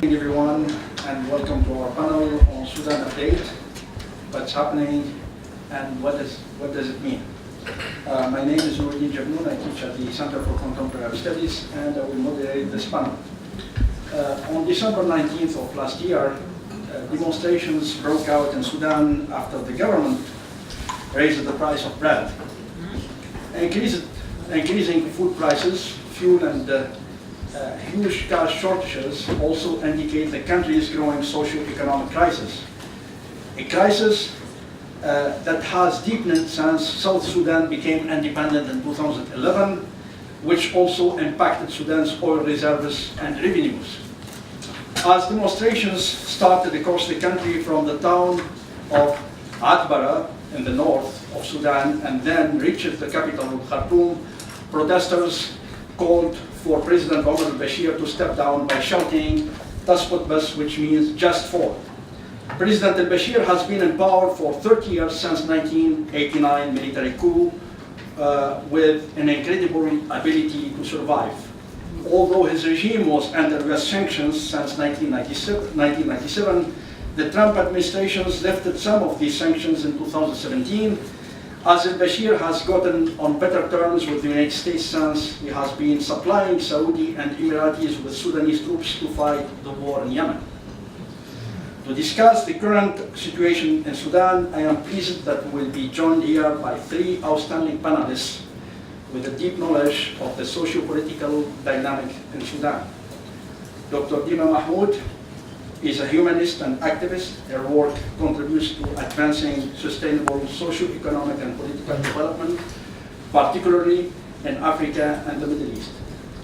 Good evening, everyone, and welcome to our panel on Sudan Update. What's happening and what does it mean? My name is Nubia Initiative. I teach at the Center for Contemporary Studies, and I will moderate this panel. On December 19th of last year, demonstrations broke out in Sudan after the government raised the price of bread. Increasing food prices, fuel, and huge cash shortages also indicate the country's growing socio-economic crisis. A crisis that has deepened since South Sudan became independent in 2011, which also impacted Sudan's oil reserves and revenues. As demonstrations started across the country from the town of Atbara in the north of Sudan and then reached the capital of Khartoum, protesters called for President Bashir to step down by shouting "Tasbut Bas," which means just fall. President al-Bashir has been in power for 30 years since 1989 military coup with an incredible ability to survive. Although his regime was under US sanctions since 1997, the Trump administration lifted some of these sanctions in 2017, as al-Bashir has gotten on better terms with the United States since he has been supplying Saudi and Emiratis with Sudanese troops to fight the war in Yemen. To discuss the current situation in Sudan, I am pleased that we will be joined here by three outstanding panelists with a deep knowledge of the socio-political dynamic in Sudan. Dr. Dimah Mahmoud is a humanist and activist. Her work contributes to advancing sustainable socio-economic and political development, particularly in Africa and the Middle East.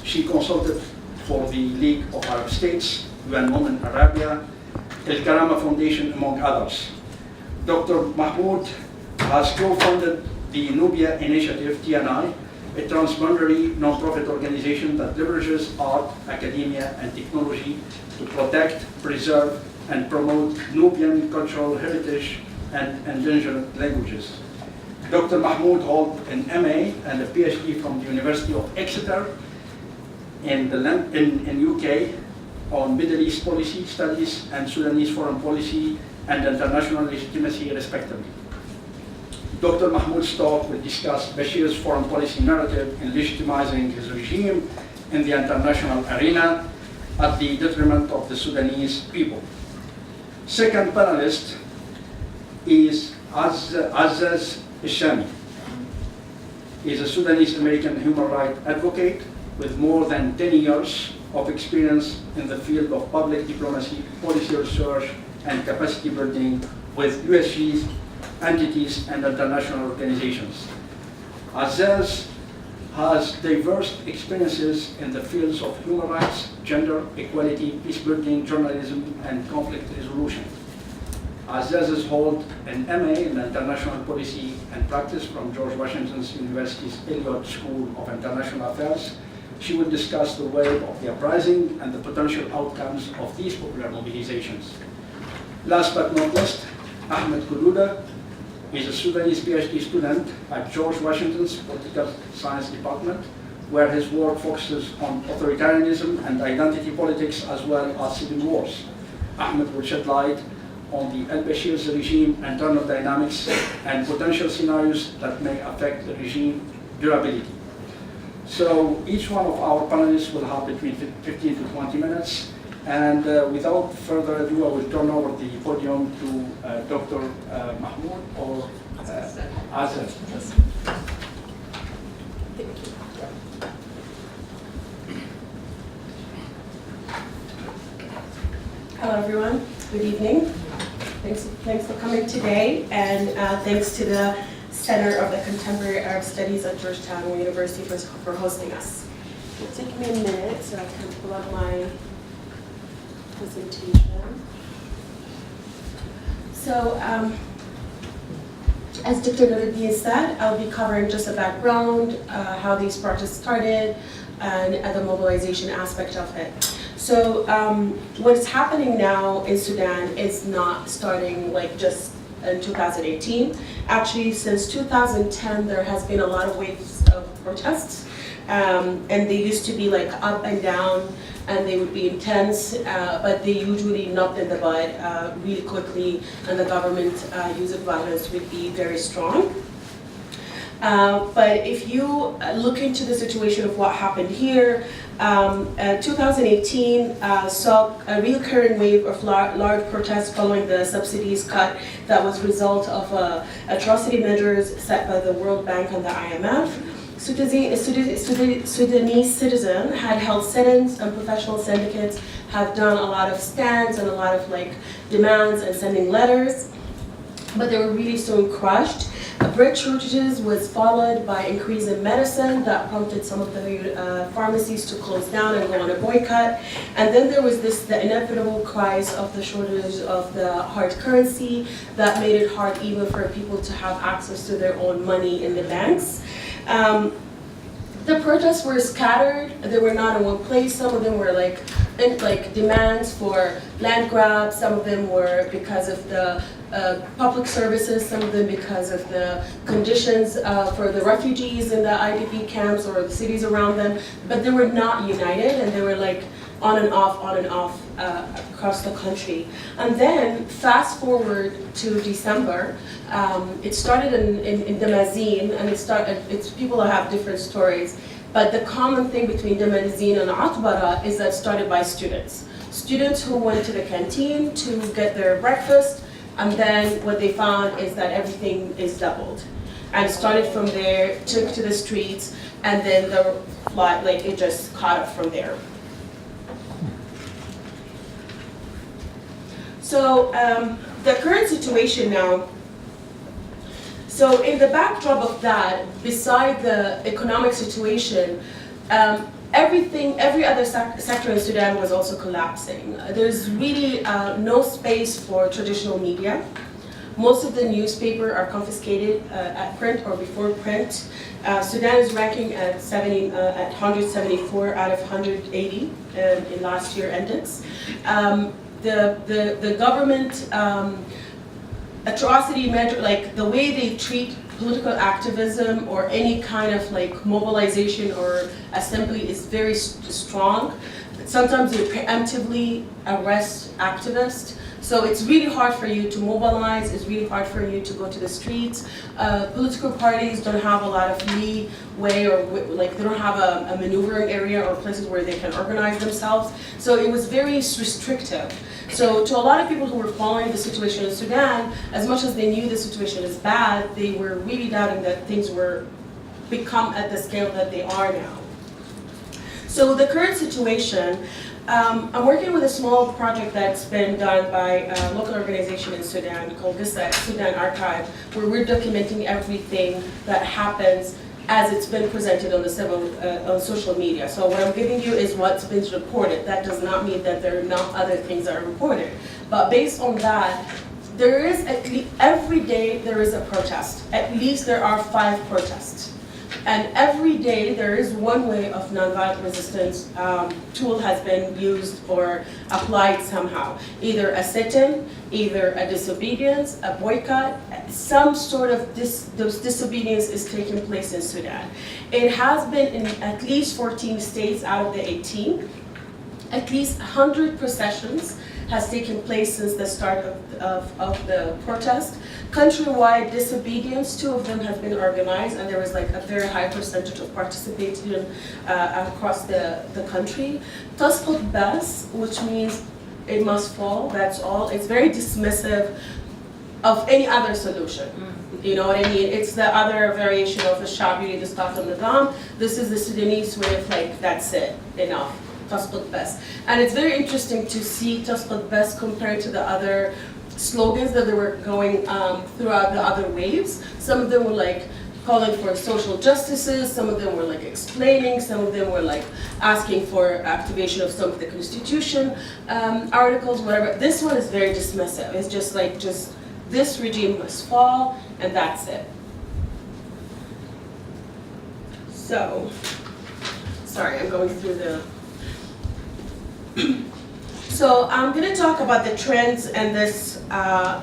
She consulted for the League of Arab States, UN Women Arabia, El Karama Foundation, among others. Dr. Mahmoud has co-founded the Nubia Initiative, TNI, a transboundary non-profit organization that leverages art, academia, and technology to protect, preserve, and promote Nubian cultural heritage and endangered languages. Dr. Mahmoud holds an MA and a Ph.D. from the University of Exeter in UK on Middle East policy studies and Sudanese foreign policy and international legitimacy, respectively. Dr. Mahmoud's talk will discuss Bashir's foreign policy narrative in legitimizing his regime in the international arena at the detriment of the Sudanese people. Second panelist is Azaz Shami. He is a Sudanese-American human rights advocate with more than 10 years of experience in the field of public diplomacy, policy research, and capacity building with USG's entities and international organizations. Azaz has diverse experiences in the fields of human rights, gender equality, peace building, journalism, and conflict resolution. Azaz holds an MA in International Policy and Practice from George Washington University's Elliott School of International Affairs. She will discuss the way of the uprising and the potential outcomes of these popular mobilizations. Last but not least, Ahmed Kodouda is a Sudanese Ph.D. student at George Washington's Political Science Department, where his work focuses on authoritarianism and identity politics as well as civil wars. Ahmed will shed light on the al-Bashir's regime, internal dynamics, and potential scenarios that may affect the regime durability. So each one of our panelists will have between 15 to 20 minutes. And without further ado, I will turn over the podium to Dr. Mahmoud or Azaz. Hello, everyone. Good evening. Thanks for coming today, and thanks to the Center of the Contemporary Arab Studies at Georgetown University for hosting us. It'll take me a minute so I can pull up my presentation. So, as Dr. Nubia said, I'll be covering just a background, how these projects started, and the mobilization aspect of it. So, what's happening now in Sudan is not starting like just in 2018. Actually, since 2010, there has been a lot of waves of protests, and they used to be like up and down and they would be intense, but they usually knocked in the bud really quickly, and the government use of violence would be very strong. But if you look into the situation of what happened here, 2018 saw a recurring wave of large protests following the subsidies cut that was a result of atrocity measures set by the World Bank and the IMF. Sudanese citizens had held sit-ins, and professional syndicates have done a lot of stands and a lot of demands and sending letters, but they were really soon crushed. Bread shortages was followed by increase in medicine that prompted some of the pharmacies to close down and go on a boycott. And then there was the inevitable cries of the shortage of the hard currency that made it hard even for people to have access to their own money in the banks. The protests were scattered. They were not in one place. Some of them were demands for land grabs. Some of them were because of the public services. Some of them because of the conditions for the refugees in the IDP camps or the cities around them. But they were not united, and they were on and off across the country. And then fast forward to December, it started in Damazin, and it's people that have different stories. But the common thing between Damazin and Atbara is that it started by students. Students who went to the canteen to get their breakfast, and then what they found is that everything is doubled. And started from there, took to the streets, and then it just caught up from there. So the current situation now, so in the backdrop of that, beside the economic situation, every other sector in Sudan was also collapsing. There's really no space for traditional media. Most of the newspaper are confiscated at print or before print. Sudan is ranking at 174 out of 180 in last year index. The government atrocity measure, the way they treat political activism or any kind of mobilization or assembly is very strong. Sometimes they preemptively arrest activists. So it's really hard for you to mobilize, it's really hard for you to go to the streets. Political parties don't have a lot of leeway, or they don't have a maneuvering area or places where they can organize themselves. So it was very restrictive. So to a lot of people who were following the situation in Sudan, as much as they knew the situation is bad, they were really doubting that things were become at the scale that they are now. So the current situation, I'm working with a small project that's been done by a local organization in Sudan called Sudan Archive, where we're documenting everything that happens as it's been presented on on social media. So what I'm giving you is what's been reported. That does not mean that there are not other things that are reported. But based on that, there is every day there is a protest. At least there are 5 protests. And every day there is one way of nonviolent resistance tool has been used or applied somehow. Either a sit-in, either a disobedience, a boycott, some sort of those disobedience is taking place in Sudan. It has been in at least 14 states out of the 18. At least 100 processions has taken place since the start of the protest. Countrywide disobedience, 2 of them have been organized, and there was a very high percentage of participation across the country. Tasqut bas, which means it must fall, that's all. It's very dismissive of any other solution. You know what I mean? It's the other variation of the Shabi Distat al-Nizam. This is the Sudanese way of that's it, enough. Tasqut bas. And it's very interesting to see Tasqut bas compared to the other slogans that they were going throughout the other waves. Some of them were calling for social justices, some of them were explaining, some of them were asking for activation of some of the constitution articles, whatever. This one is very dismissive. It's just this regime must fall, and that's it. So, sorry, I'm going through the So I'm going to talk about the trends and this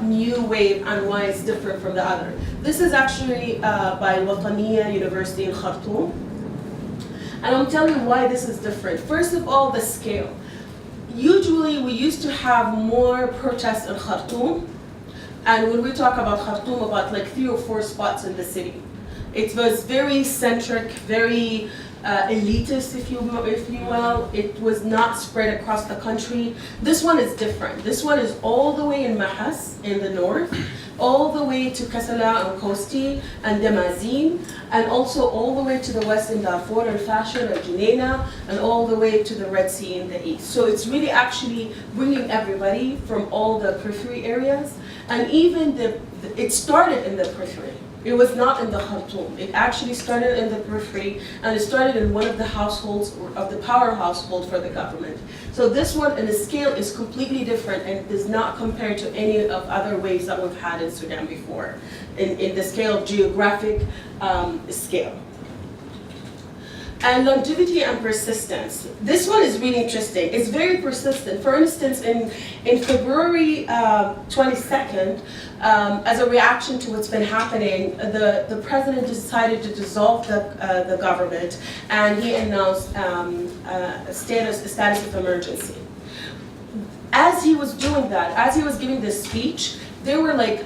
new wave and why it's different from the other. This is actually by Wataniya University in Khartoum. And I'll tell you why this is different. First of all, the scale. usually we used to have more protests in Khartoum, and when we talk about Khartoum, about like 3 or 4 spots in the city. It was very centric, very elitist, if you will. It was not spread across the country. This one is different. This one is all the way in Mahas in the north, all the way to Kassala and Kosti and Demazin, and also all the way to the west in Darfur and Fasher and Junaina, and all the way to the Red Sea in the east. So it's really actually bringing everybody from all the periphery areas, and even it started in the periphery. It was not in the Khartoum. It actually started in the periphery, and it started in one of the households, of the power household for the government. So this one in the scale is completely different and does not compare to any of other waves that we've had in Sudan before, in the scale of geographic scale. And longevity and persistence. This one is really interesting. It's very persistent. For instance, in February 22nd, as a reaction to what's been happening, the president decided to dissolve the government, and he announced a status of emergency. As he was doing that, as he was giving this speech, there were like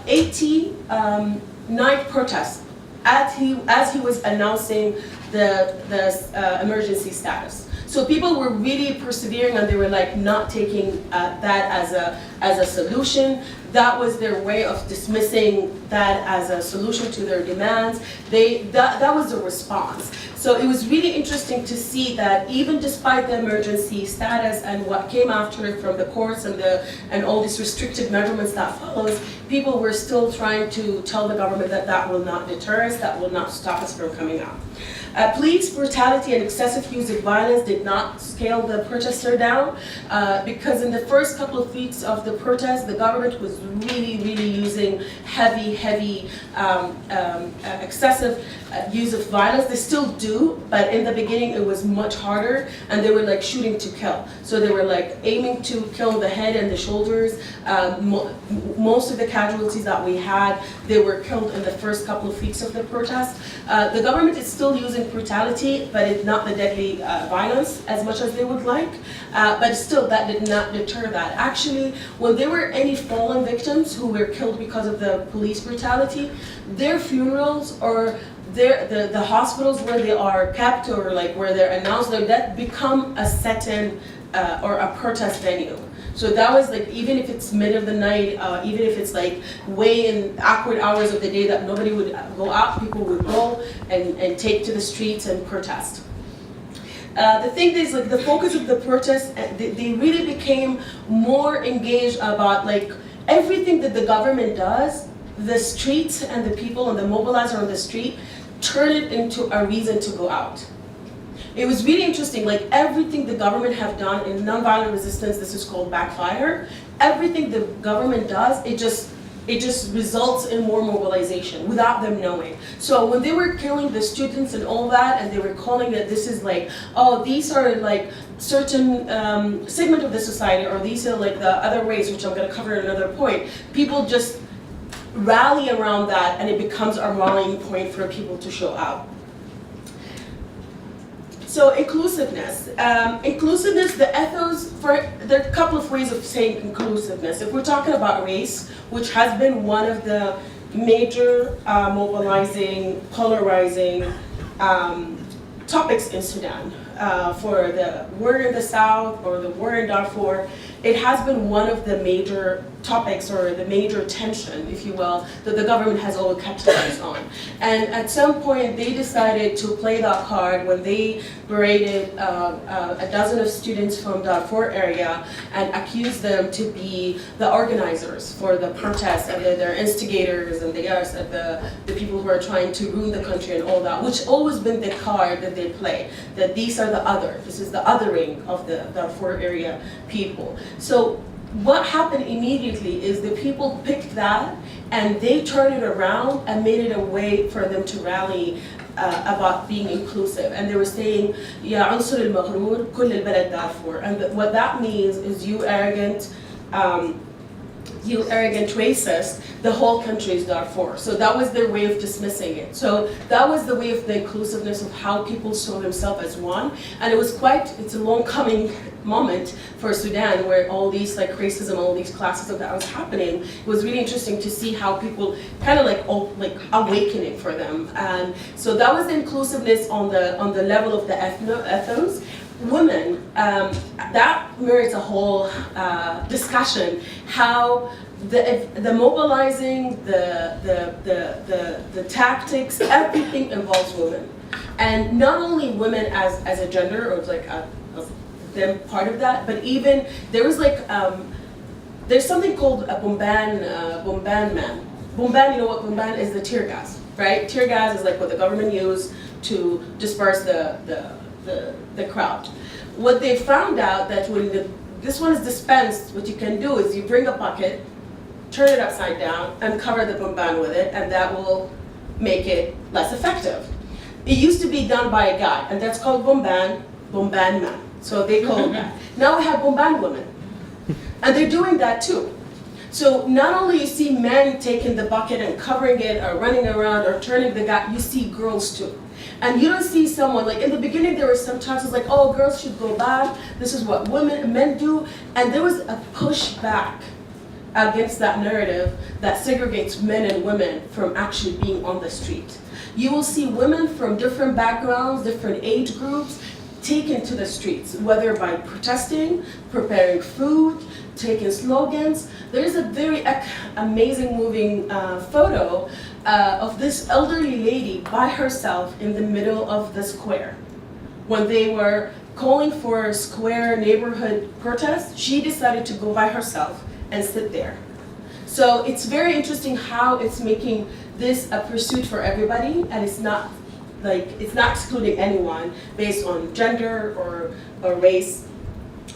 80 night protests as he was announcing the emergency status. So people were really persevering, and they were like not taking that as a solution. That was their way of dismissing that as a solution to their demands. That was the response. So it was really interesting to see that even despite the emergency status and what came after it from the courts and all these restrictive measurements that follows, people were still trying to tell the government that that will not deter us, that will not stop us from coming out. Police brutality and excessive use of violence did not scale the protester down because in the first couple of weeks of the protest, the government was really using heavy, excessive use of violence. They still do, but in the beginning it was much harder, and they were like shooting to kill. So they were like aiming to kill the head and the shoulders. Most of the casualties that we had, they were killed in the first couple of weeks of the protest. The government is still using brutality, but it's not the deadly violence as much as they would like. But still, that did not deter that. Actually, when there were any fallen victims who were killed because of the police brutality, their funerals or the hospitals where they are kept or like where they're announced their death become a set-in or a protest venue. So that was like, even if it's mid of the night, even if it's like way in awkward hours of the day that nobody would go out, people would go and take to the streets and protest. The thing is, like, the focus of the protests, they really became more engaged about like everything that the government does, the streets and the people and the mobilizer on the street turn it into a reason to go out. It was really interesting, like everything the government have done in nonviolent resistance, this is called backfire. Everything the government does, it just results in more mobilization without them knowing. So when they were killing the students and all that, and they were calling that this is like, oh, these are like certain segment of the society, or these are like the other race, which I'm gonna cover in another point, people just rally around that, and it becomes a rallying point for people to show out. So inclusiveness. Inclusiveness, the ethos, there are a couple of ways of saying inclusiveness. If we're talking about race, which has been one of the major mobilizing, polarizing topics in Sudan, for the war in the south or the war in Darfur, it has been one of the major topics or the major tension, if you will, that the government has always capitalized on. And at some point they decided to play that card when they berated a dozen of students from the Darfur area and accused them to be the organizers for the protests and their instigators and the people who are trying to ruin the country and all that, which always been the card that they play, that these are the other, this is the othering of the Darfur area people. So what happened immediately is the people picked that and they turned it around and made it a way for them to rally about being inclusive. And they were saying, Ya عنصر المغرور كل البلد Darfur. And what that means is, you arrogant, you arrogant racist, the whole country is Darfur. So that was their way of dismissing it. So that was the way of the inclusiveness of how people saw themselves as one. And it was it's a long coming moment for Sudan where all these like racism, all these classes of that was happening. It was really interesting to see how people kind of like awakening for them. And so that was the inclusiveness on the level of the ethos. Women, that merits a whole discussion. How the mobilizing, the tactics, everything involves women, and not only women as a gender or like them part of that, but even there was like there's something called a bomban man. Bomban, you know what bomban is? The tear gas, right? Tear gas is like what the government used to disperse the crowd. What they found out that when this one is dispensed, what you can do is you bring a bucket, turn it upside down, and cover the bomban with it, and that will make it less effective. It used to be done by a guy, and that's called bomban man. So they call it that. Now we have bomban women, and they're doing that too. So not only you see men taking the bucket and covering it, or running around, or turning the guy, you see girls too. And you don't see someone, like in the beginning there were some talks, it's like, oh, girls should go back, this is what men do. And there was a pushback against that narrative that segregates men and women from actually being on the street. You will see women from different backgrounds, different age groups, taken to the streets, whether by protesting, preparing food, taking slogans. There's a very amazing moving photo of this elderly lady by herself in the middle of the square. When they were calling for a square neighborhood protest, she decided to go by herself and sit there. So it's very interesting how it's making this a pursuit for everybody, and it's not excluding anyone based on gender or race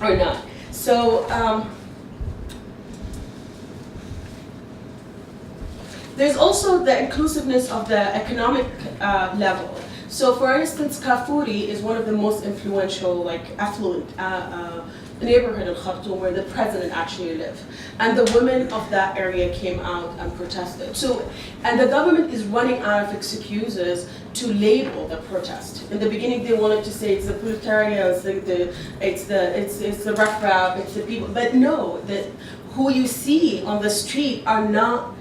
or not. So there's also the inclusiveness of the economic level. So for instance, Kafuri is one of the most influential, like affluent neighborhood in Khartoum where the president actually lived. And the women of that area came out and protested. So, and the government is running out of excuses to label the protest. In the beginning they wanted to say it's the proletarians, it's the riffraff, it's the people, but no, who you see on the street are not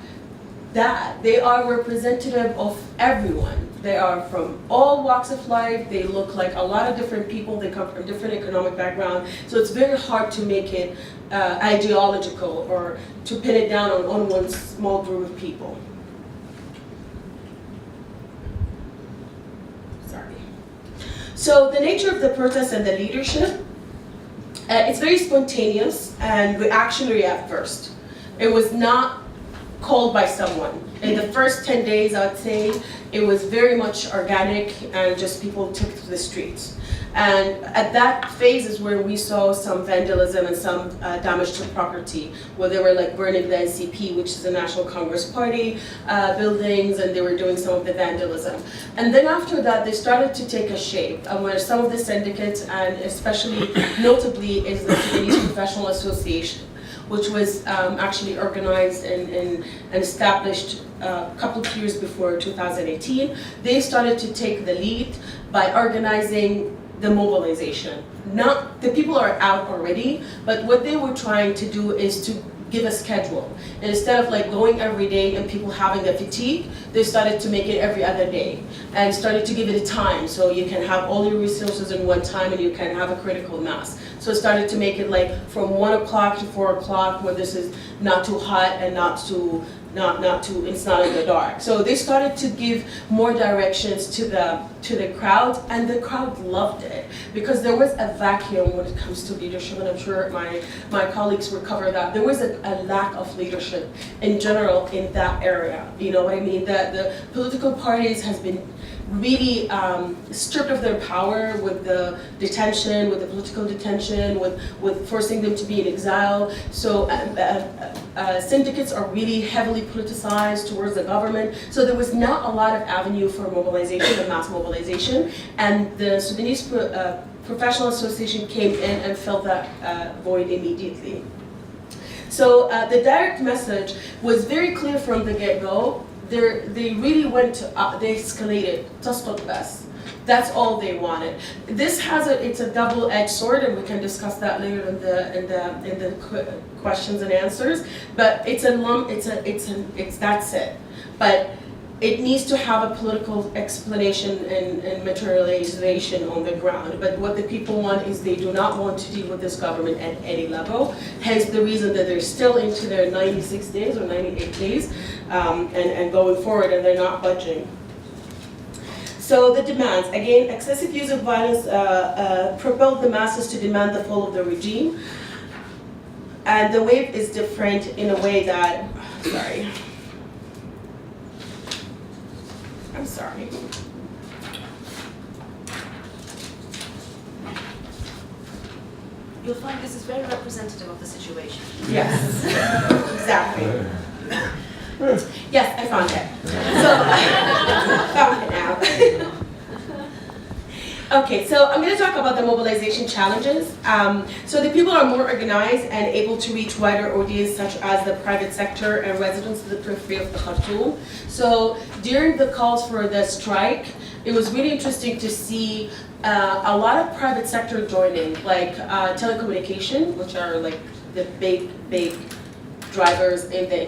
that. They are representative of everyone. They are from all walks of life. They look like a lot of different people. They come from different economic backgrounds. So it's very hard to make it ideological or to pin it down on one small group of people. Sorry. So the nature of the protest and the leadership, it's very spontaneous and reactionary at first. It was not called by someone. In the first 10 days, I would say, it was very much organic and just people took to the streets. And at that phase is where we saw some vandalism and some damage to property, where they were like burning the NCP, which is the National Congress Party buildings, and they were doing some of the vandalism. And then after that, they started to take a shape, where some of the syndicates, and especially notably is the Sudanese Professional Association, which was actually organized and established a couple of years before 2018. They started to take the lead by organizing the mobilization. Not, the people are out already, but what they were trying to do is to give a schedule. And instead of like going every day and people having a fatigue, they started to make it every other day and started to give it a time so you can have all your resources in one time and you can have a critical mass. So it started to make it like from 1 o'clock to 4 o'clock where this is not too hot and it's not in the dark. So they started to give more directions to the crowd, and the crowd loved it because there was a vacuum when it comes to leadership, and I'm sure my colleagues will cover that. There was a lack of leadership in general in that area. You know what I mean? That the political parties has been really stripped of their power with the detention, with the political detention, with forcing them to be in exile. So syndicates are really heavily politicized towards the government. So there was not a lot of avenue for mobilization and mass mobilization. And the Sudanese Professional Association came in and filled that void immediately. So the direct message was very clear from the get-go. They really went to, they escalated, تسقط بس. That's all they wanted. This has it's a double-edged sword, and we can discuss that later in the questions and answers. But it's that's it. But it needs to have a political explanation and materialization on the ground. But what the people want is they do not want to deal with this government at any level. Hence the reason that they're still into their 96 days or 98 days and going forward, and they're not budging. So the demands, again, excessive use of violence propelled the masses to demand the fall of the regime. And the wave is different in a way that, I'm sorry. You'll find this is very representative of the situation. Yes, exactly. Yes, I found it. So, found it now. Okay, so I'm going to talk about the mobilization challenges. So the people are more organized and able to reach wider audience, such as the private sector and residents of the periphery of the Khartoum. So during the calls for the strike, it was really interesting to see a lot of private sector joining, like telecommunication, which are like the big drivers in the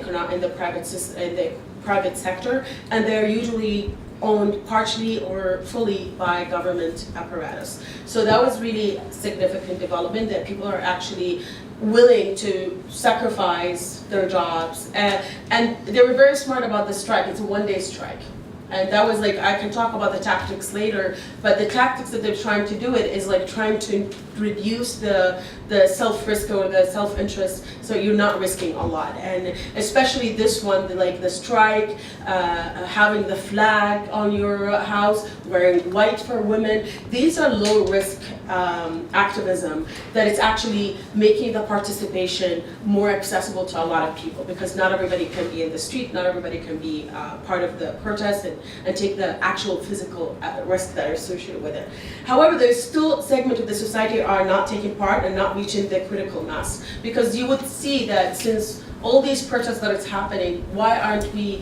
private sector, and they're usually owned partially or fully by government apparatus. So that was really a significant development, that people are actually willing to sacrifice their jobs. And they were very smart about the strike. It's a one-day strike. And that was like, I can talk about the tactics later, but the tactics that they're trying to do it is like trying to reduce the self-risk or the self-interest, so you're not risking a lot. And especially this one, like the strike, having the flag on your house, wearing white for women, these are low-risk activism that it's actually making the participation more accessible to a lot of people, because not everybody can be in the street, not everybody can be part of the protest and take the actual physical risk that are associated with it. However, there's still a segment of the society are not taking part and not reaching the critical mass, because you would see that since all these protests that is happening, why aren't we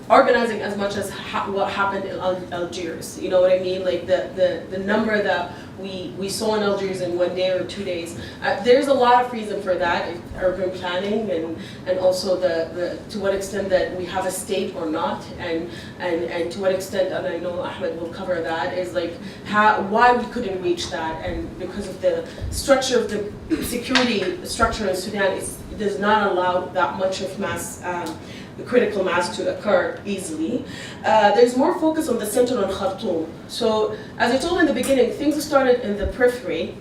organizing as much as what happened in Algiers? You know what I mean? Like the number that we saw in Algiers in 1 day or 2 days. There's a lot of reason for that, urban planning and also the to what extent that we have a state or not, and to what extent, and I know Ahmed will cover that, is like why we couldn't reach that, and because of the structure of the security structure in Sudan, it does not allow that much of mass the critical mass to occur easily. There's more focus on the center on Khartoum. So, as I told in the beginning, things started in the periphery,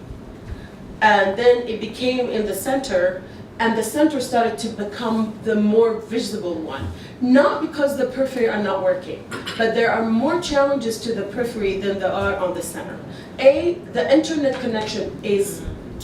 and then it became in the center, and the center started to become the more visible one. Not because the periphery are not working, but there are more challenges to the periphery than there are on the center. The internet connection is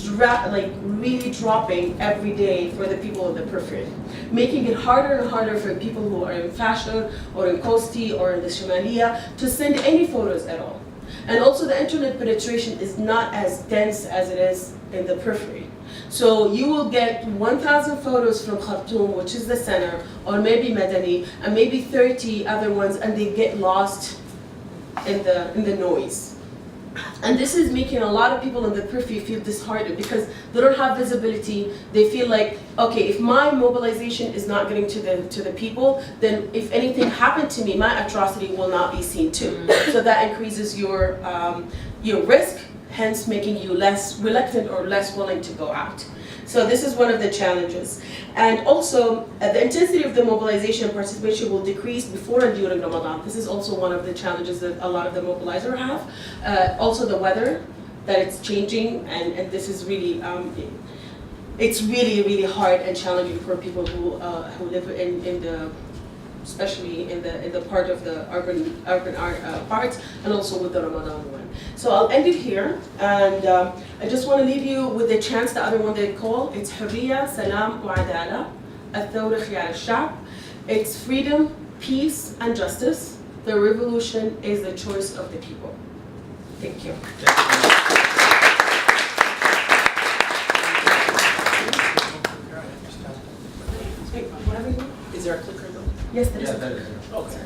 really dropping every day for the people of the periphery, making it harder and harder for people who are in Fashion or in Kosti or in the Shimaliya to send any photos at all. And also the internet penetration is not as dense as it is in the periphery. So you will get 1,000 photos from Khartoum, which is the center, or maybe Madani, and maybe 30 other ones, and they get lost in the noise. And this is making a lot of people in the periphery feel disheartened because they don't have visibility. They feel like, okay, if my mobilization is not getting to the people, then if anything happened to me, my atrocity will not be seen too. So that increases your risk, hence making you less reluctant or less willing to go out. So this is one of the challenges. And also, the intensity of the mobilization and participation will decrease before and during Ramadan. This is also one of the challenges that a lot of the mobilizers have. Also the weather, that it's changing, and this is really, it's really, really hard and challenging for people who live in the, especially in the part of the urban parts, and also with the Ramadan one. So I'll end it here, and I just want to leave you with the chants, the other one they call, it's Hurriya, Salam, wa Adala, Athawra Khiyar al-Sha'b. It's freedom, peace, and justice. The revolution is the choice of the people. Thank you. Yes, there is. Yeah, that is. Okay.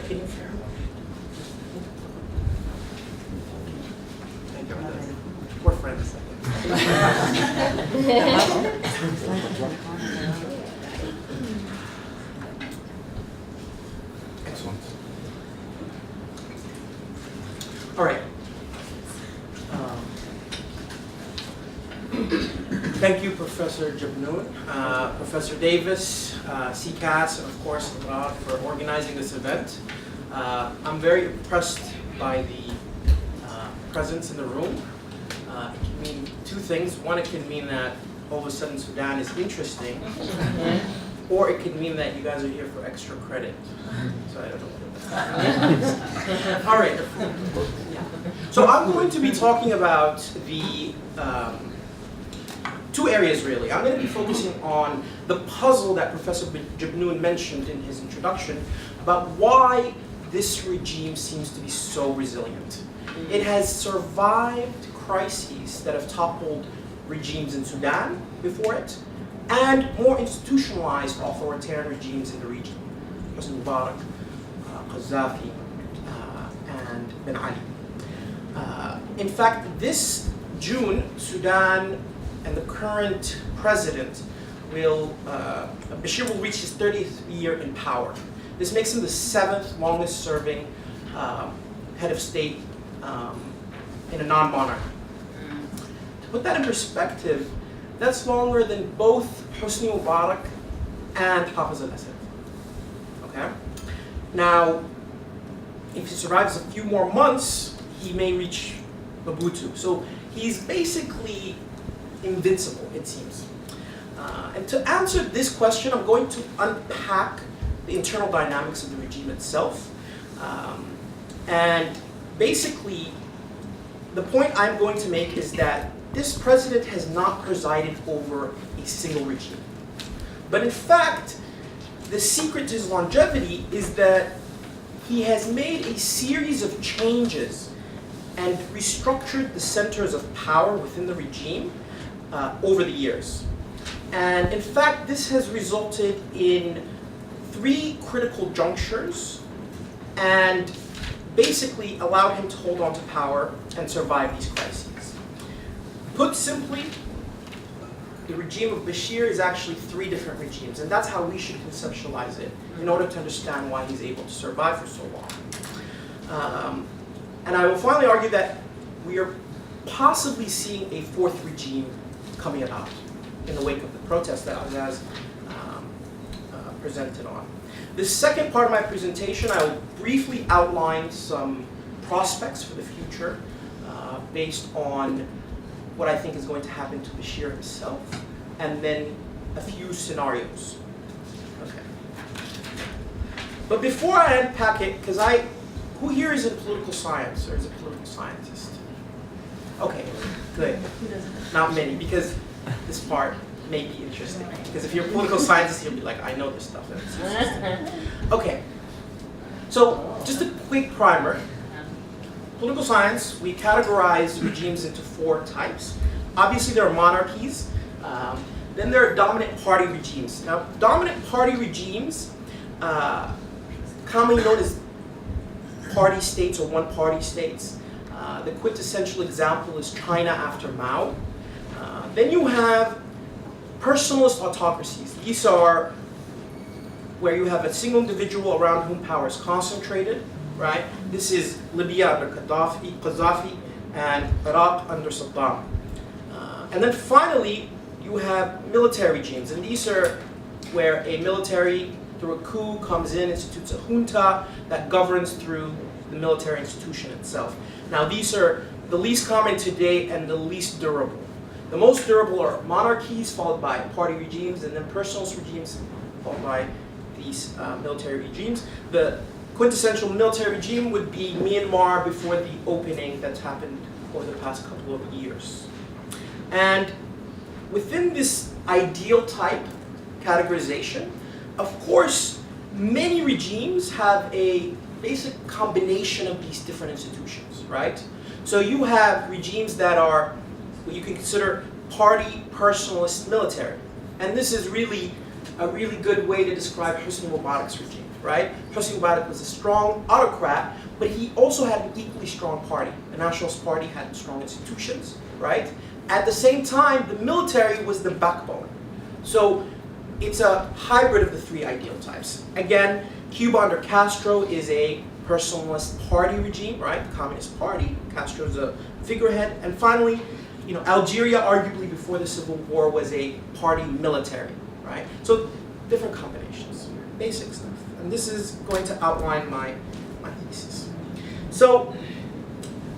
Can you fair? Thank you. We're friends. Excellent. All right. Thank you, Professor Jabnoon, Professor Davis, CCAS, and of course, Mubarak for organizing this event. I'm very impressed by the presence in the room. It can mean two things. One, it can mean that all of a sudden Sudan is interesting, or it could mean that you guys are here for extra credit. So I don't know what that All right. So I'm going to be talking about the two areas, really. I'm going to be focusing on the puzzle that Professor Jabnoon mentioned in his introduction about why this regime seems to be so resilient. It has survived crises that have toppled regimes in Sudan before it, and more institutionalized authoritarian regimes in the region. President Mubarak, Gaddafi, and Ben Ali. In fact, this June, Sudan and the current president Bashir will reach his 30th year in power. This makes him the 7th longest serving head of state in a non-monarchy. To put that in perspective, that's longer than both Hosni Mubarak and Hafez al-Assad. Okay? Now, if he survives a few more months, he may reach Mobutu. So he's basically invincible, it seems. And to answer this question, I'm going to unpack the internal dynamics of the regime itself. And basically, the point I'm going to make is that this president has not presided over a single regime. But in fact, the secret to his longevity is that he has made a series of changes and restructured the centers of power within the regime over the years. And in fact, this has resulted in 3 critical junctures and basically allowed him to hold on to power and survive these crises. Put simply, the regime of Bashir is actually 3 different regimes, and that's how we should conceptualize it in order to understand why he's able to survive for so long. And I will finally argue that we are possibly seeing a 4th regime coming about in the wake of the protests that Azaz presented on. The second part of my presentation, I will briefly outline some prospects for the future based on what I think is going to happen to Bashir himself, and then a few scenarios. Okay. But before I unpack it, because who here is in political science or is a political scientist? Okay, good. Not many, because this part may be interesting. Because if you're a political scientist, you'll be like, I know this stuff. Okay, so just a quick primer. Political science, we categorize regimes into 4 types. Obviously, there are monarchies. Then there are dominant party regimes. Now, dominant party regimes, commonly known as party states or one-party states. The quintessential example is China after Mao. Then you have personalist autocracies. These are where you have a single individual around whom power is concentrated, right? This is Libya under Gaddafi, and Iraq under Saddam. And then finally, you have military regimes, and these are where a military, through a coup, comes in, institutes a junta that governs through the military institution itself. Now, these are the least common today and the least durable. The most durable are monarchies, followed by party regimes, and then personalist regimes, followed by these military regimes. The quintessential military regime would be Myanmar before the opening that's happened over the past couple of years. And within this ideal type categorization, of course, many regimes have a basic combination of these different institutions, right? So you have regimes that are what you can consider party, personalist, military. And this is really a really good way to describe Hosni Mubarak's regime, right? Hosni Mubarak was a strong autocrat, but he also had an equally strong party. The Nationalist Party had strong institutions, right? At the same time, the military was the backbone. So it's a hybrid of the three ideal types. Again, Cuba under Castro is a personalist party regime, right? The Communist Party. Castro's a figurehead. And finally, Algeria, arguably before the Civil War, was a party military, right? So different combinations, basic stuff. And this is going to outline my thesis. So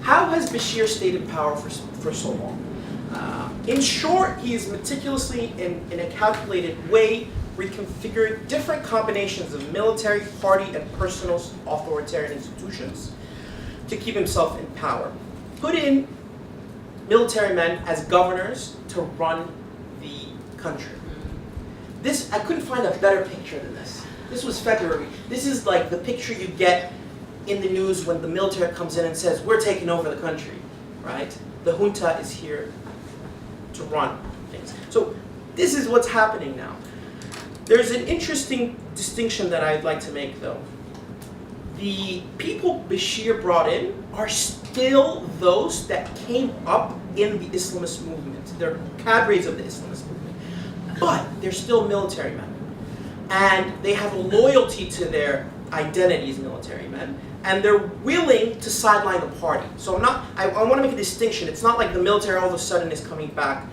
how has Bashir stayed in power for so long? In short, he is meticulously, in a calculated way, reconfigured different combinations of military, party, and personal authoritarian institutions to keep himself in power. Put in military men as governors to run the country. I couldn't find a better picture than this. This was February. This is like the picture you get in the news when the military comes in and says, we're taking over the country, right? The junta is here to run things. So this is what's happening now. There's an interesting distinction that I'd like to make, though. The people Bashir brought in are still those that came up in the Islamist movement. They're cadres of the Islamist movement. But they're still military men. And they have a loyalty to their identity as military men. And they're willing to sideline the party. So I want to make a distinction. It's not like the military all of a sudden is coming back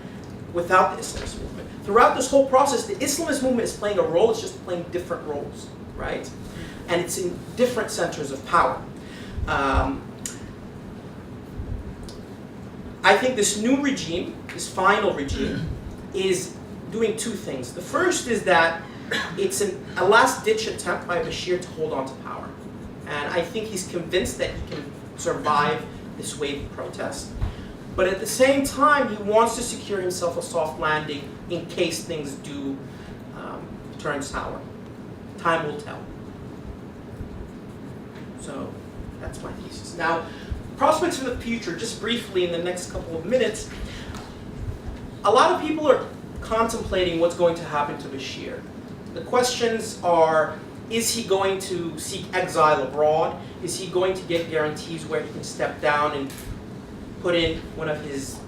without the Islamist movement. Throughout this whole process, the Islamist movement is playing a role. It's just playing different roles, right? And it's in different centers of power. I think this new regime, this final regime, is doing two things. The first is that it's a last-ditch attempt by Bashir to hold on to power. And I think he's convinced that he can survive this wave of protest. But at the same time, he wants to secure himself a soft landing in case things do turn sour. Time will tell. So that's my thesis. Now, prospects for the future, just briefly in the next couple of minutes. A lot of people are contemplating what's going to happen to Bashir. The questions are, is he going to seek exile abroad? Is he going to get guarantees where he can step down and put in one of his,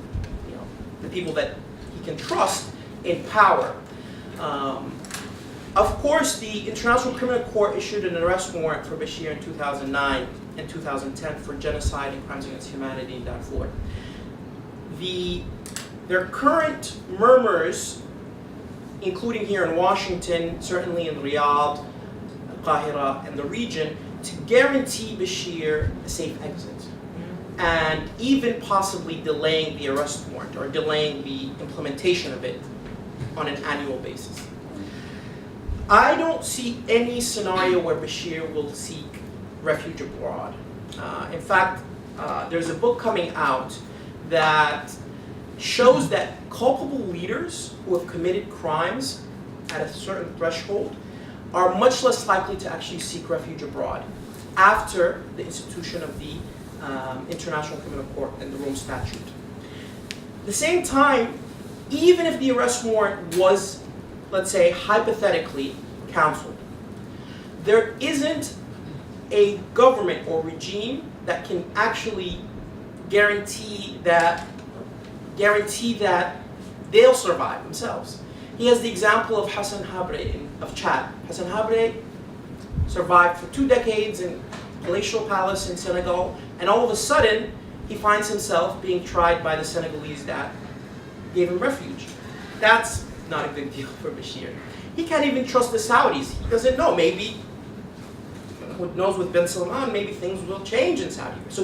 the people that he can trust in power? Of course, the International Criminal Court issued an arrest warrant for Bashir in 2009 and 2010 for genocide and crimes against humanity in Darfur. Their current murmurs, including here in Washington, certainly in Riyadh, Qahira, and the region, to guarantee Bashir a safe exit, and even possibly delaying the arrest warrant or delaying the implementation of it on an annual basis. I don't see any scenario where Bashir will seek refuge abroad. In fact, there's a book coming out that shows that culpable leaders who have committed crimes at a certain threshold are much less likely to actually seek refuge abroad after the institution of the International Criminal Court and the Rome Statute. At the same time, even if the arrest warrant was, let's say, hypothetically counseled, there isn't a government or regime that can actually guarantee that they'll survive themselves. He has the example of Hassan Habre of Chad. Hassan Habre survived for 2 decades in a palatial palace in Senegal, and all of a sudden, he finds himself being tried by the Senegalese that gave him refuge. That's not a good deal for Bashir. He can't even trust the Saudis. He doesn't know. Maybe, who knows with Ben Salman, maybe things will change in Saudi Arabia. So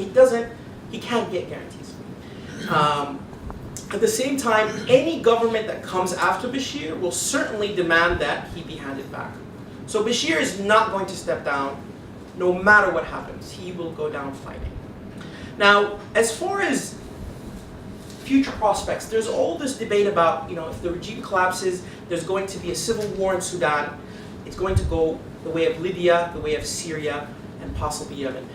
he can't get guarantees. At the same time, any government that comes after Bashir will certainly demand that he be handed back. So Bashir is not going to step down no matter what happens. He will go down fighting. Now, as far as future prospects, there's all this debate about, if the regime collapses, there's going to be a civil war in Sudan. It's going to go the way of Libya, the way of Syria, and possibly Yemen.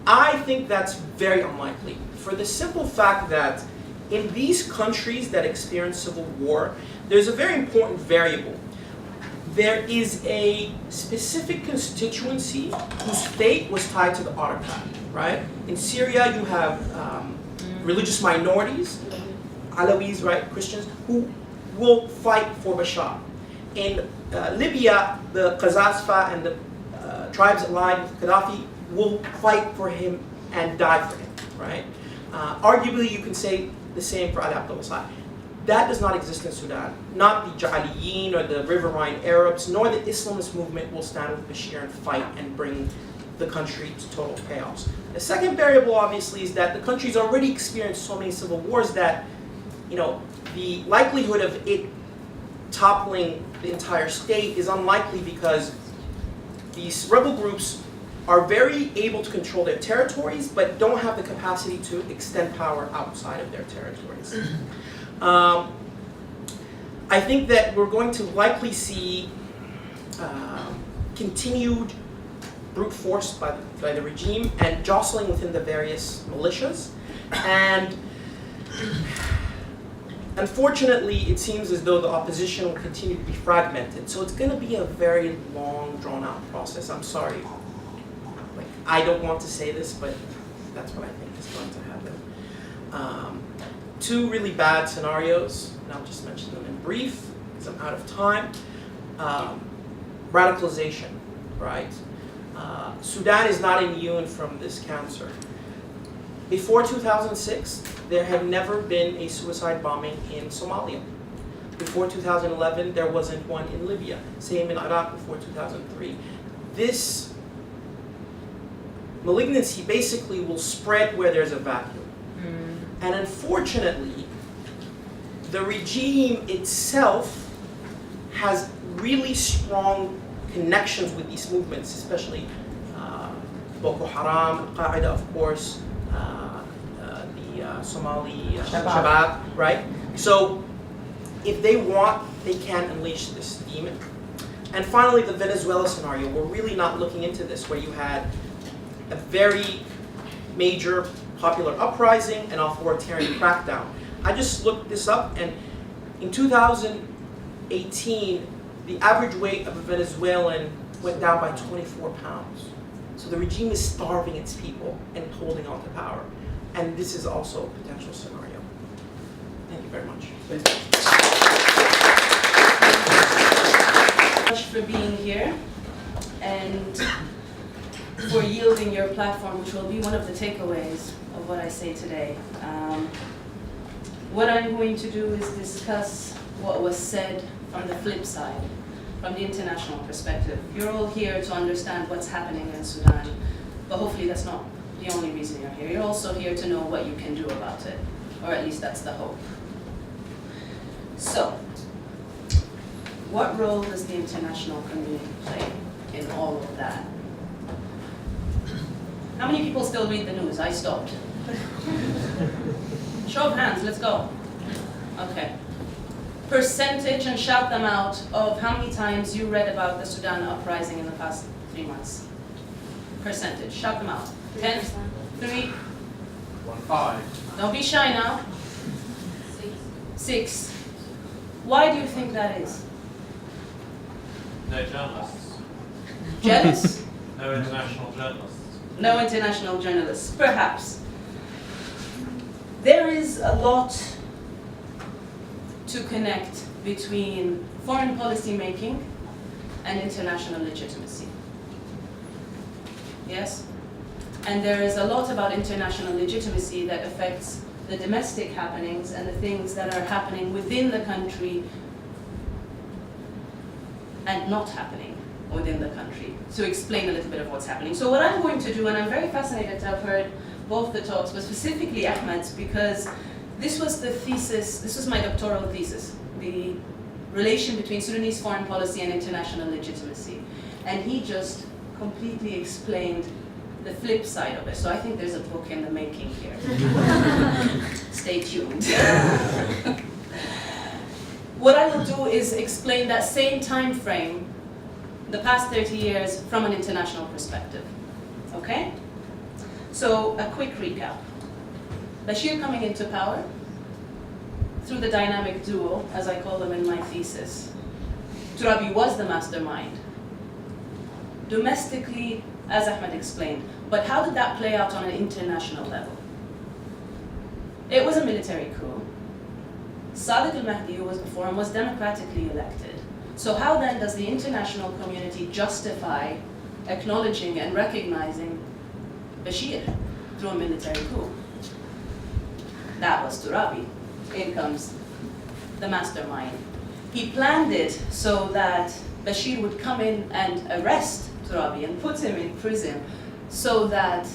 I think that's very unlikely, for the simple fact that in these countries that experience civil war, there's a very important variable. there is a specific constituency whose fate was tied to the autocrat, right? In Syria, you have religious minorities, Alawis, right, Christians, who will fight for Bashar. In Libya, the Qazasfa and the tribes allied with Gaddafi will fight for him and die for him, right? Arguably, you can say the same for Ali Abdullah Saleh. That does not exist in Sudan. Not the Ja'aliyin or the Riverine Arabs, nor the Islamist movement will stand with Bashir and fight and bring the country to total chaos. The second variable, obviously, is that the country's already experienced so many civil wars that, the likelihood of it toppling the entire state is unlikely because these rebel groups are very able to control their territories, but don't have the capacity to extend power outside of their territories. I think that we're going to likely see continued brute force by the regime and jostling within the various militias. And unfortunately, it seems as though the opposition will continue to be fragmented. So it's going to be a very long, drawn-out process. I'm sorry. I don't want to say this, but that's what I think is going to happen. Two really bad scenarios, and I'll just mention them in brief, because I'm out of time. Radicalization, right? Sudan is not immune from this cancer. Before 2006, there had never been a suicide bombing in Somalia. Before 2011, there wasn't one in Libya. Same in Iraq before 2003. This malignancy basically will spread where there's a vacuum. And unfortunately, the regime itself has really strong connections with these movements, especially Boko Haram, Al-Qaeda, of course, the Somali Shabab, right? So if they want, they can unleash this demon. And finally, the Venezuela scenario. We're really not looking into this, where you had a very major popular uprising and authoritarian crackdown. I just looked this up, and in 2018, the average weight of a Venezuelan went down by 24 pounds. So the regime is starving its people and holding on to power. And this is also a potential scenario. Thank you very much. Thank you much for being here and for yielding your platform, which will be one of the takeaways of what I say today. What I'm going to do is discuss what was said from the flip side, from the international perspective. You're all here to understand what's happening in Sudan, but hopefully that's not the only reason you're here. You're also here to know what you can do about it, or at least that's the hope. So, what role does the international community play in all of that? How many people still read the news? I stopped. Show of hands, let's go. Okay. Percentage, and shout them out, of how many times you read about the Sudan uprising in the past 3 months. Percentage, shout them out. 10, 3, 5. Don't be shy now. 6. Why do you think that is? No journalists. Jealous? No international journalists. No international journalists, perhaps. There is a lot to connect between foreign policy making and international legitimacy. Yes? And there is a lot about international legitimacy that affects the domestic happenings and the things that are happening within the country and not happening within the country, to explain a little bit of what's happening. So what I'm going to do, and I'm very fascinated to have heard both the talks, but specifically Ahmed's, because this was the thesis, this was my doctoral thesis, the relation between Sudanese foreign policy and international legitimacy. And he just completely explained the flip side of it. So I think there's a book in the making here. Stay tuned. What I will do is explain that same time frame, the past 30 years, from an international perspective. Okay? So a quick recap. Bashir coming into power through the dynamic duo, as I call them in my thesis, Turabi was the mastermind. Domestically, as Ahmed explained, but how did that play out on an international level? It was a military coup. Sadiq al-Mahdi, who was before him, was democratically elected. So how then does the international community justify acknowledging and recognizing Bashir through a military coup? That was Turabi. In comes the mastermind. He planned it so that Bashir would come in and arrest Turabi and put him in prison so that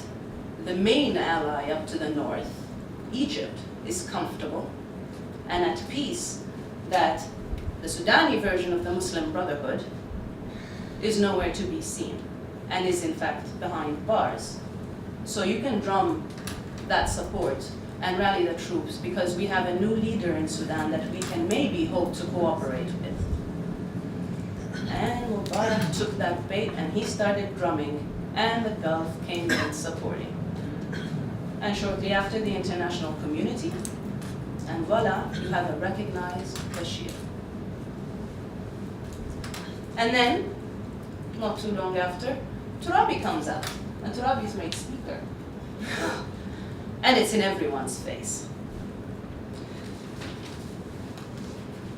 the main ally up to the north, Egypt, is comfortable and at peace that the Sudani version of the Muslim Brotherhood is nowhere to be seen and is in fact behind bars. So you can drum that support and rally the troops because we have a new leader in Sudan that we can maybe hope to cooperate with. And Mubarak took that bait and he started drumming and the Gulf came in supporting. And shortly after, the international community, and voila, you have a recognized Bashir. And then, not too long after, Turabi comes out, and Turabi is made speaker. And it's in everyone's face.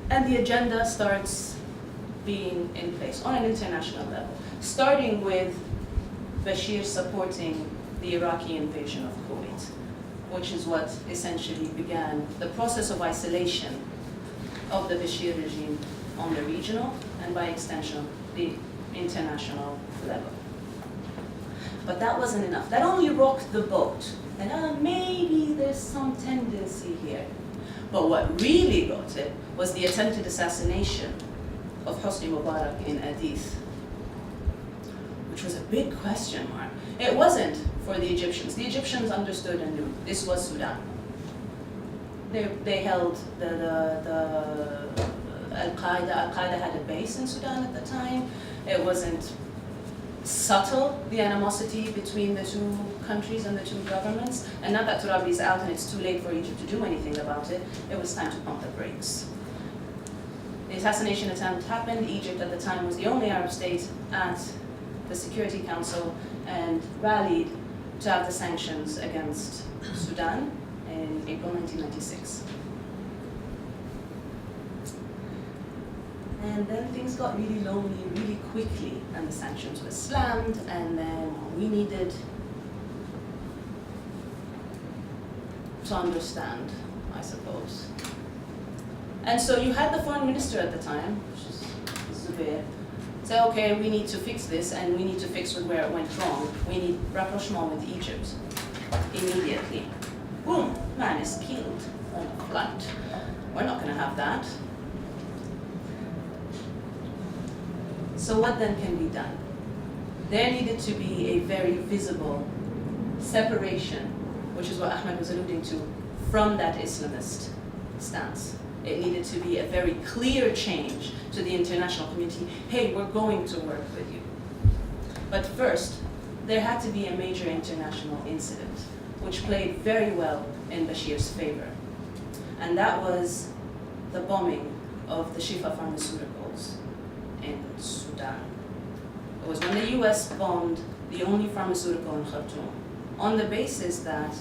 And the agenda starts being in place on an international level, starting with Bashir supporting the Iraqi invasion of Kuwait, which is what essentially began the process of isolation of the Bashir regime on the regional and by extension the international level. But that wasn't enough. That only rocked the boat. And maybe there's some tendency here. But what really got it was the attempted assassination of Hosni Mubarak in Adith, which was a big question mark. It wasn't for the Egyptians. The Egyptians understood and knew this was Sudan. They held the Al-Qaeda. Al-Qaeda had a base in Sudan at the time. It wasn't subtle, the animosity between the two countries and the two governments. And now that Turabi is out and it's too late for Egypt to do anything about it, it was time to pump the brakes. The assassination attempt happened. Egypt at the time was the only Arab state at the Security Council and rallied to have the sanctions against Sudan in April 1996. And then things got really lonely really quickly, and the sanctions were slammed, and then we needed to understand, I suppose. And so you had the foreign minister at the time, which is Zubair, say, okay, we need to fix this, and we need to fix where it went wrong. We need rapprochement with Egypt immediately. Boom, man is killed on a flight. We're not going to have that. So what then can be done? There needed to be a very visible separation, which is what Ahmed was alluding to, from that Islamist stance. It needed to be a very clear change to the international community. Hey, we're going to work with you. But first, there had to be a major international incident, which played very well in Bashir's favor. And that was the bombing of the Shifa pharmaceuticals in Sudan. It was when the US bombed the only pharmaceutical in Khartoum on the basis that,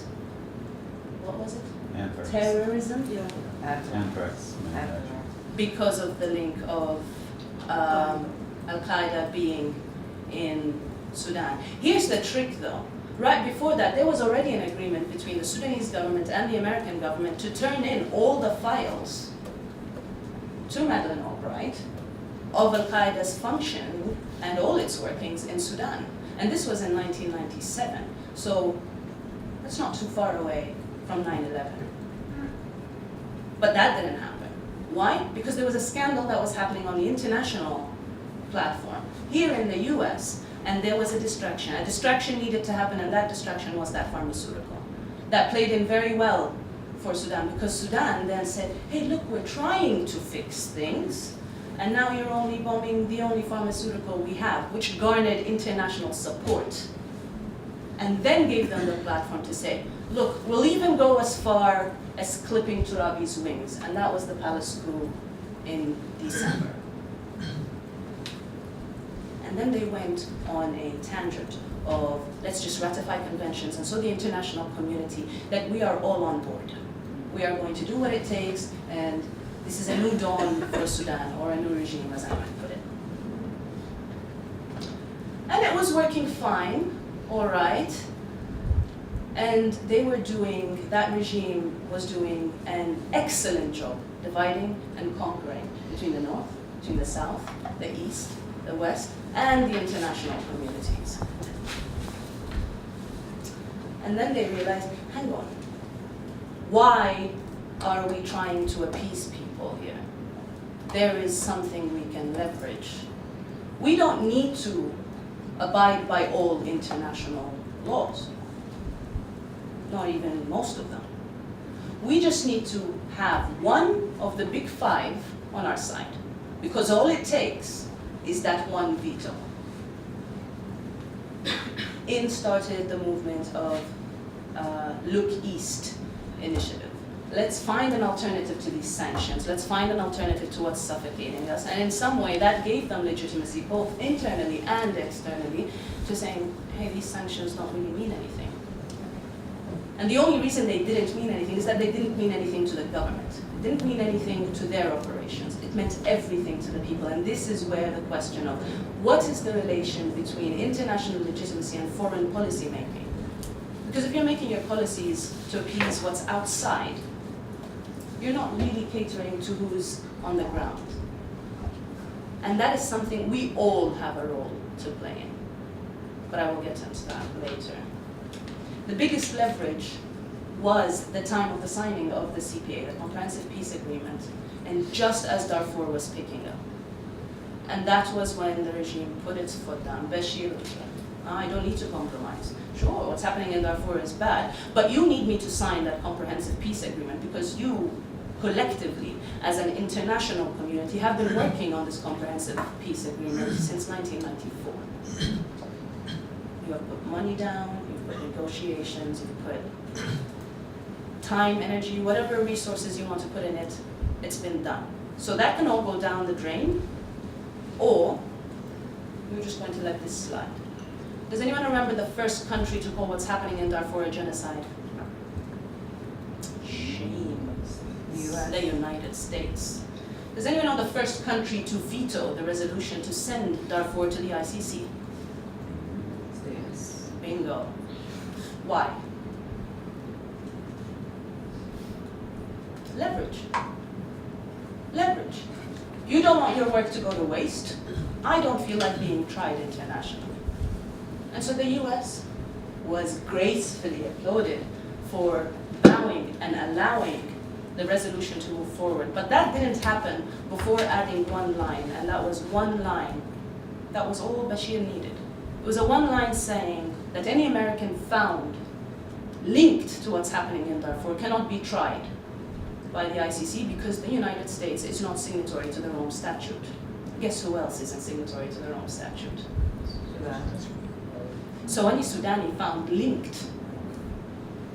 what was it? Anthrax. Terrorism? Yeah. Anthrax. Because of the link of Al-Qaeda being in Sudan. Here's the trick though. Right before that, there was already an agreement between the Sudanese government and the American government to turn in all the files to Madeleine Albright of Al-Qaeda's function and all its workings in Sudan. And this was in 1997. So that's not too far away from 9/11. But that didn't happen. Why? Because there was a scandal that was happening on the international platform here in the US, and there was a distraction. A distraction needed to happen, and that distraction was that pharmaceutical. That played in very well for Sudan, because Sudan then said, hey, look, we're trying to fix things, and now you're only bombing the only pharmaceutical we have, which garnered international support. And then gave them the platform to say, look, we'll even go as far as clipping Turabi's wings, and that was the palace coup in December. And then they went on a tangent of let's just ratify conventions and so the international community that we are all on board. We are going to do what it takes, and this is a new dawn for Sudan, or a new regime, as I might put it. And it was working fine, all right. And they were doing, that regime was doing an excellent job dividing and conquering between the north, between the south, the east, the west, and the international communities. And then they realized, hang on, why are we trying to appease people here? There is something we can leverage. We don't need to abide by all international laws, not even most of them. We just need to have one of the big five on our side, because all it takes is that one veto. In started the movement of Look East initiative. Let's find an alternative to these sanctions. Let's find an alternative to what's suffocating us. And in some way, that gave them legitimacy, both internally and externally, to saying, hey, these sanctions don't really mean anything. And the only reason they didn't mean anything is that they didn't mean anything to the government. It didn't mean anything to their operations. It meant everything to the people. And this is where the question of what is the relation between international legitimacy and foreign policy making? Because if you're making your policies to appease what's outside, you're not really catering to who's on the ground. And that is something we all have a role to play in. But I will get into that later. The biggest leverage was the time of the signing of the CPA, the Comprehensive Peace Agreement, and just as Darfur was picking up. And that was when the regime put its foot down. Bashir, I don't need to compromise. Sure, what's happening in Darfur is bad, but you need me to sign that Comprehensive Peace Agreement because you, collectively, as an international community, have been working on this Comprehensive Peace Agreement since 1994. You have put money down, you've put negotiations, you've put time, energy, whatever resources you want to put in it, it's been done. So that can all go down the drain, or we're just going to let this slide. Does anyone remember the first country to call what's happening in Darfur a genocide? Shame. The United States. Does anyone know the first country to veto the resolution to send Darfur to the ICC? Yes. Bingo. Why? Leverage. Leverage. You don't want your work to go to waste. I don't feel like being tried internationally. And so the US was gracefully applauded for bowing and allowing the resolution to move forward. But that didn't happen before adding one line, and that was one line. That was all Bashir needed. It was a one line saying that any American found linked to what's happening in Darfur cannot be tried by the ICC because the United States is not signatory to the Rome Statute. Guess who else isn't signatory to the Rome Statute? Sudan. So any Sudani found linked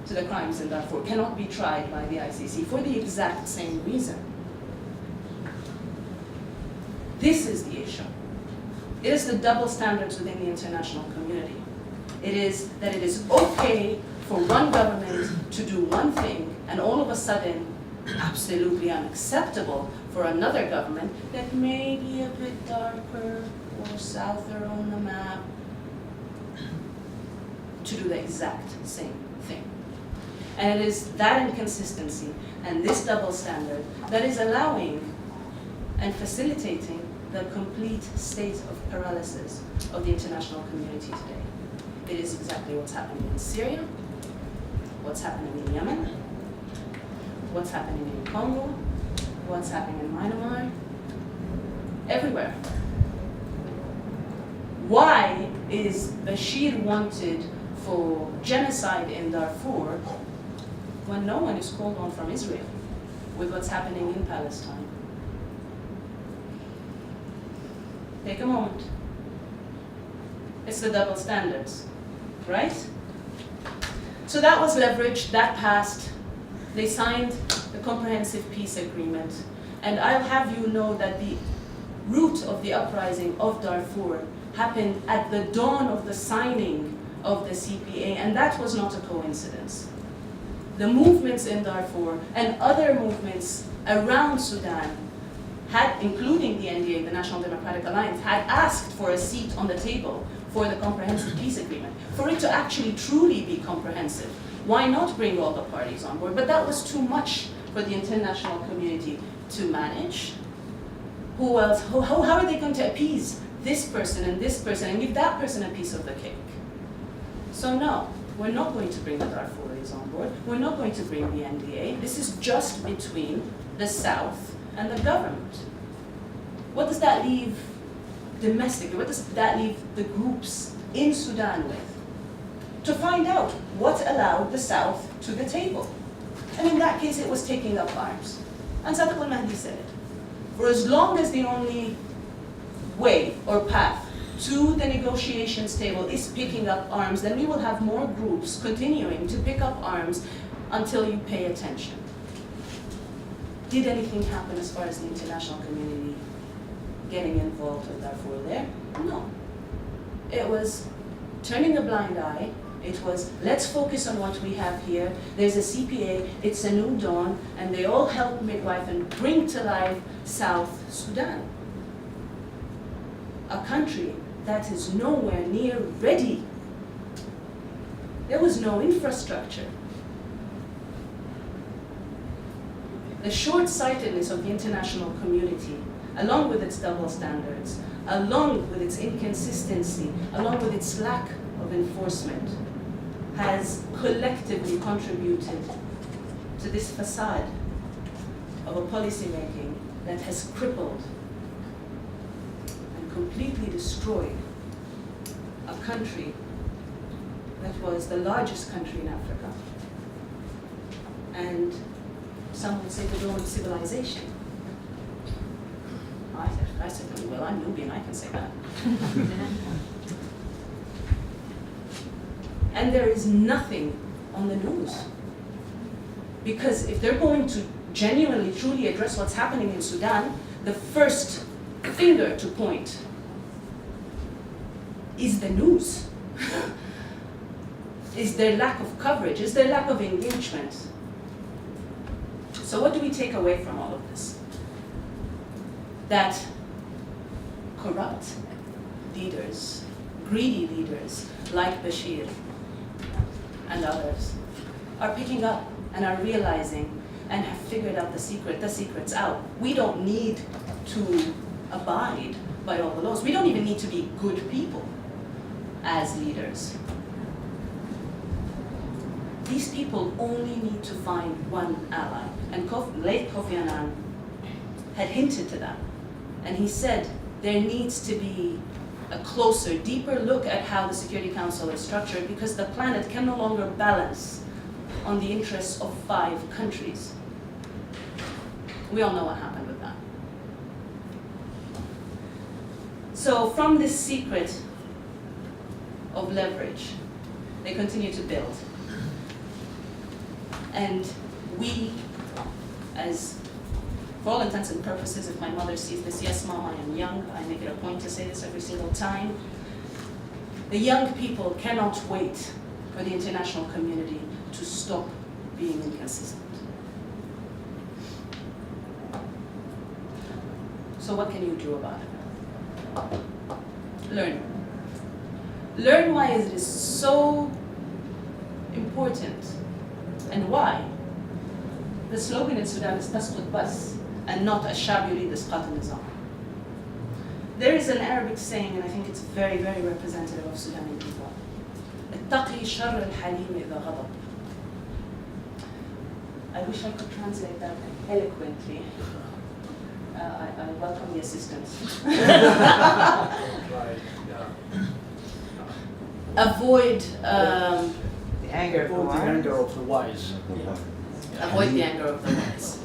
to the crimes in Darfur cannot be tried by the ICC for the exact same reason. This is the issue. It is the double standards within the international community. It is that it is okay for one government to do one thing and all of a sudden absolutely unacceptable for another government that may be a bit darker or souther on the map to do the exact same thing. And it is that inconsistency and this double standard that is allowing and facilitating the complete state of paralysis of the international community today. It is exactly what's happening in Syria, what's happening in Yemen, what's happening in Congo, what's happening in Myanmar, everywhere. Why is Bashir wanted for genocide in Darfur when no one is called on from Israel with what's happening in Palestine? Take a moment. It's the double standards, right? So that was leveraged, that passed. They signed the Comprehensive Peace Agreement. And I'll have you know that the root of the uprising of Darfur happened at the dawn of the signing of the CPA, and that was not a coincidence. The movements in Darfur and other movements around Sudan had, including the NDA, the National Democratic Alliance, had asked for a seat on the table for the comprehensive peace agreement, for it to actually truly be comprehensive. Why not bring all the parties on board? But that was too much for the international community to manage. Who else? How are they going to appease this person and give that person a piece of the cake? So no, we're not going to bring the Darfuris on board. We're not going to bring the NDA. This is just between the South and the government. What does that leave domestically? What does that leave the groups in Sudan with? To find out what allowed the South to the table. And in that case, it was taking up arms. And Sadiq al-Mahdi said it. For as long as the only way or path to the negotiations table is picking up arms, then we will have more groups continuing to pick up arms until you pay attention. Did anything happen as far as the international community getting involved with Darfur there? No. It was turning a blind eye. It was, let's focus on what we have here. There's a CPA, it's a new dawn, and they all help midwife and bring to life South Sudan. A country that is nowhere near ready. There was no infrastructure. The short-sightedness of the international community, along with its double standards, along with its inconsistency, along with its lack of enforcement, has collectively contributed to this facade of a policymaking that has crippled and completely destroyed a country that was the largest country in Africa. And some would say the dawn of civilization. I said, well, I'm Nubian, I can say that. And there is nothing on the news. Because if they're going to genuinely, truly address what's happening in Sudan, the first finger to point is the news. Is their lack of coverage, is their lack of engagement. So what do we take away from all of this? That corrupt leaders, greedy leaders like Bashir and others are picking up and are realizing and have figured out the secret's out. We don't need to abide by all the laws. We don't even need to be good people as leaders. These people only need to find one ally. And late Kofi Annan had hinted to that. And he said there needs to be a closer, deeper look at how the Security Council is structured, because the planet can no longer balance on the interests of 5 countries. We all know what happened with that. So from this secret of leverage, they continue to build. And we, for all intents and purposes, if my mother sees this, yes, Mom, I am young. I make it a point to say this every single time. The young people cannot wait for the international community to stop being inconsistent. So what can you do about it? Learn. Learn why it is so important and why the slogan in Sudan is "Tasqut bas," and not "Ash-Shab yurid isqat al-nizam." There is an Arabic saying, and I think it's very, very representative of Sudanese people. "Ittaqi sharr al-halim idha ghadab." I wish I could translate that eloquently. I welcome the assistance. Avoid the anger of the Avoid the anger of the wise. Avoid the anger of the wise.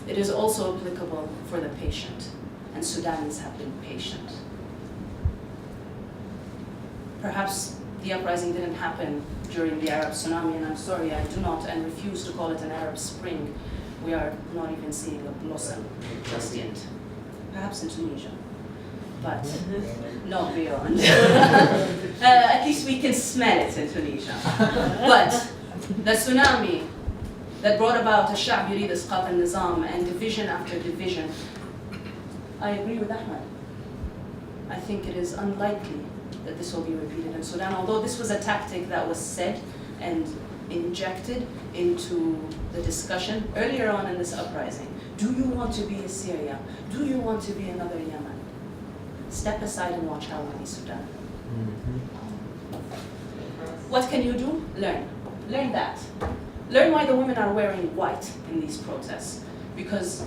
It is also applicable for the patient, and Sudanese have been patient. Perhaps the uprising didn't happen during the Arab tsunami, and I'm sorry, I do not and refuse to call it an Arab spring. We are not even seeing a blossom just yet. Perhaps in Tunisia. but not beyond. At least we can smell it in Tunisia. But the tsunami that brought about الشعب يريد إسقاط النظام and division after division, I agree with Ahmed. I think it is unlikely that this will be repeated in Sudan, although this was a tactic that was said and injected into the discussion earlier on in this uprising. Do you want to be a Syria? Do you want to be another Yemen? Step aside and watch how will be Sudan. What can you do? Learn. Learn that. Learn why the women are wearing white in these protests. Because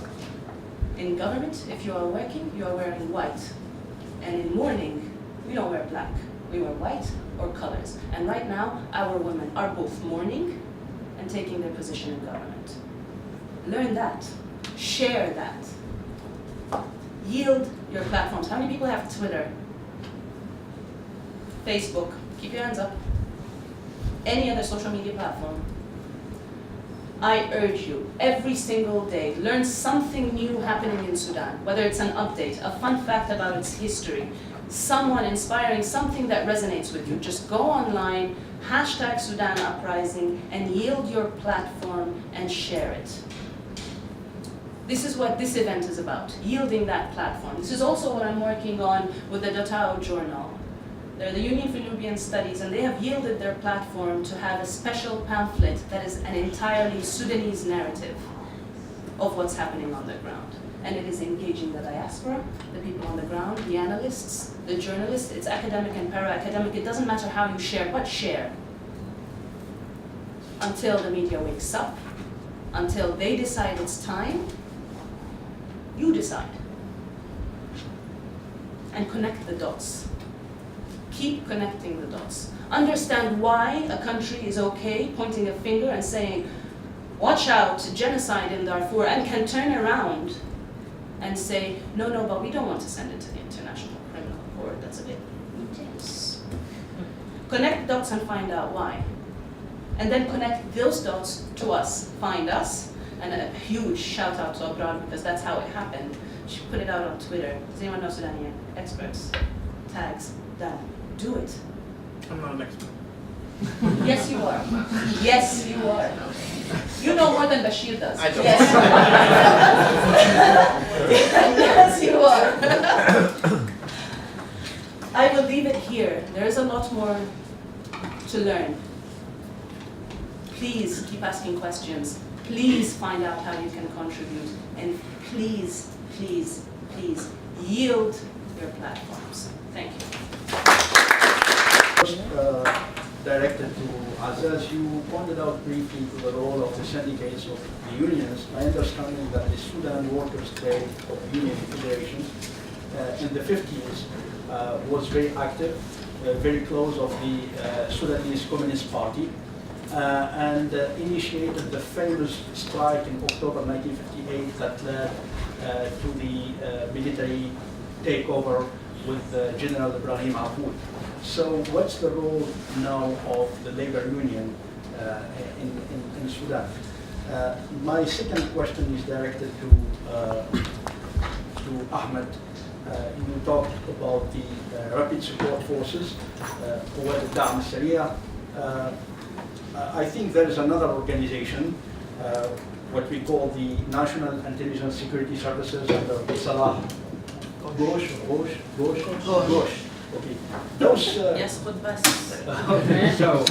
in government, if you are working, you are wearing white. And in mourning, we don't wear black. We wear white or colors. And right now, our women are both mourning and taking their position in government. Learn that. Share that. Yield your platforms. How many people have Twitter? Facebook? Keep your hands up. Any other social media platform? I urge you, every single day, learn something new happening in Sudan, whether it's an update, a fun fact about its history, someone inspiring, something that resonates with you. Just go online, hashtag Sudan Uprising, and yield your platform and share it. This is what this event is about, yielding that platform. This is also what I'm working on with the Dotao Journal. They're the Union for Nubian Studies, and they have yielded their platform to have a special pamphlet that is an entirely Sudanese narrative of what's happening on the ground. And it is engaging the diaspora, the people on the ground, the analysts, the journalists. It's academic and para-academic. It doesn't matter how you share, but share. Until the media wakes up, until they decide it's time, you decide. And connect the dots. Keep connecting the dots. Understand why a country is okay pointing a finger and saying, watch out, genocide in Darfur, and can turn around and say, no, but we don't want to send it to the International Criminal Court. That's a bit intense. Connect dots and find out why. And then connect those dots to us. Find us. And a huge shout out to Abrar, because that's how it happened. She put it out on Twitter. Does anyone know Sudani experts? Tags, done. Do it. I'm not an expert. Yes, you are. Yes, you are. You know more than Bashir does. I don't. Yes, yes you are. I will leave it here. There is a lot more to learn. Please keep asking questions. Please find out how you can contribute. And please, please, please yield your platforms. Thank you. Directed to Azaz, you pointed out briefly to the role of the syndicates of the unions. My understanding that the Sudan Workers' Trade Union Federation in the 50s was very active, very close of the Sudanese Communist Party, and initiated the famous strike in October 1958 that led to the military takeover with General Ibrahim Mahmoud. So what's the role now of the labor union in Sudan? My second question is directed to Ahmed. You talked about the rapid support forces, or the Da'am Sharia. I think there is another organization, what we call the National Intelligence Security Services under Salah. Gosh. Okay. Those. Yes, good bus. So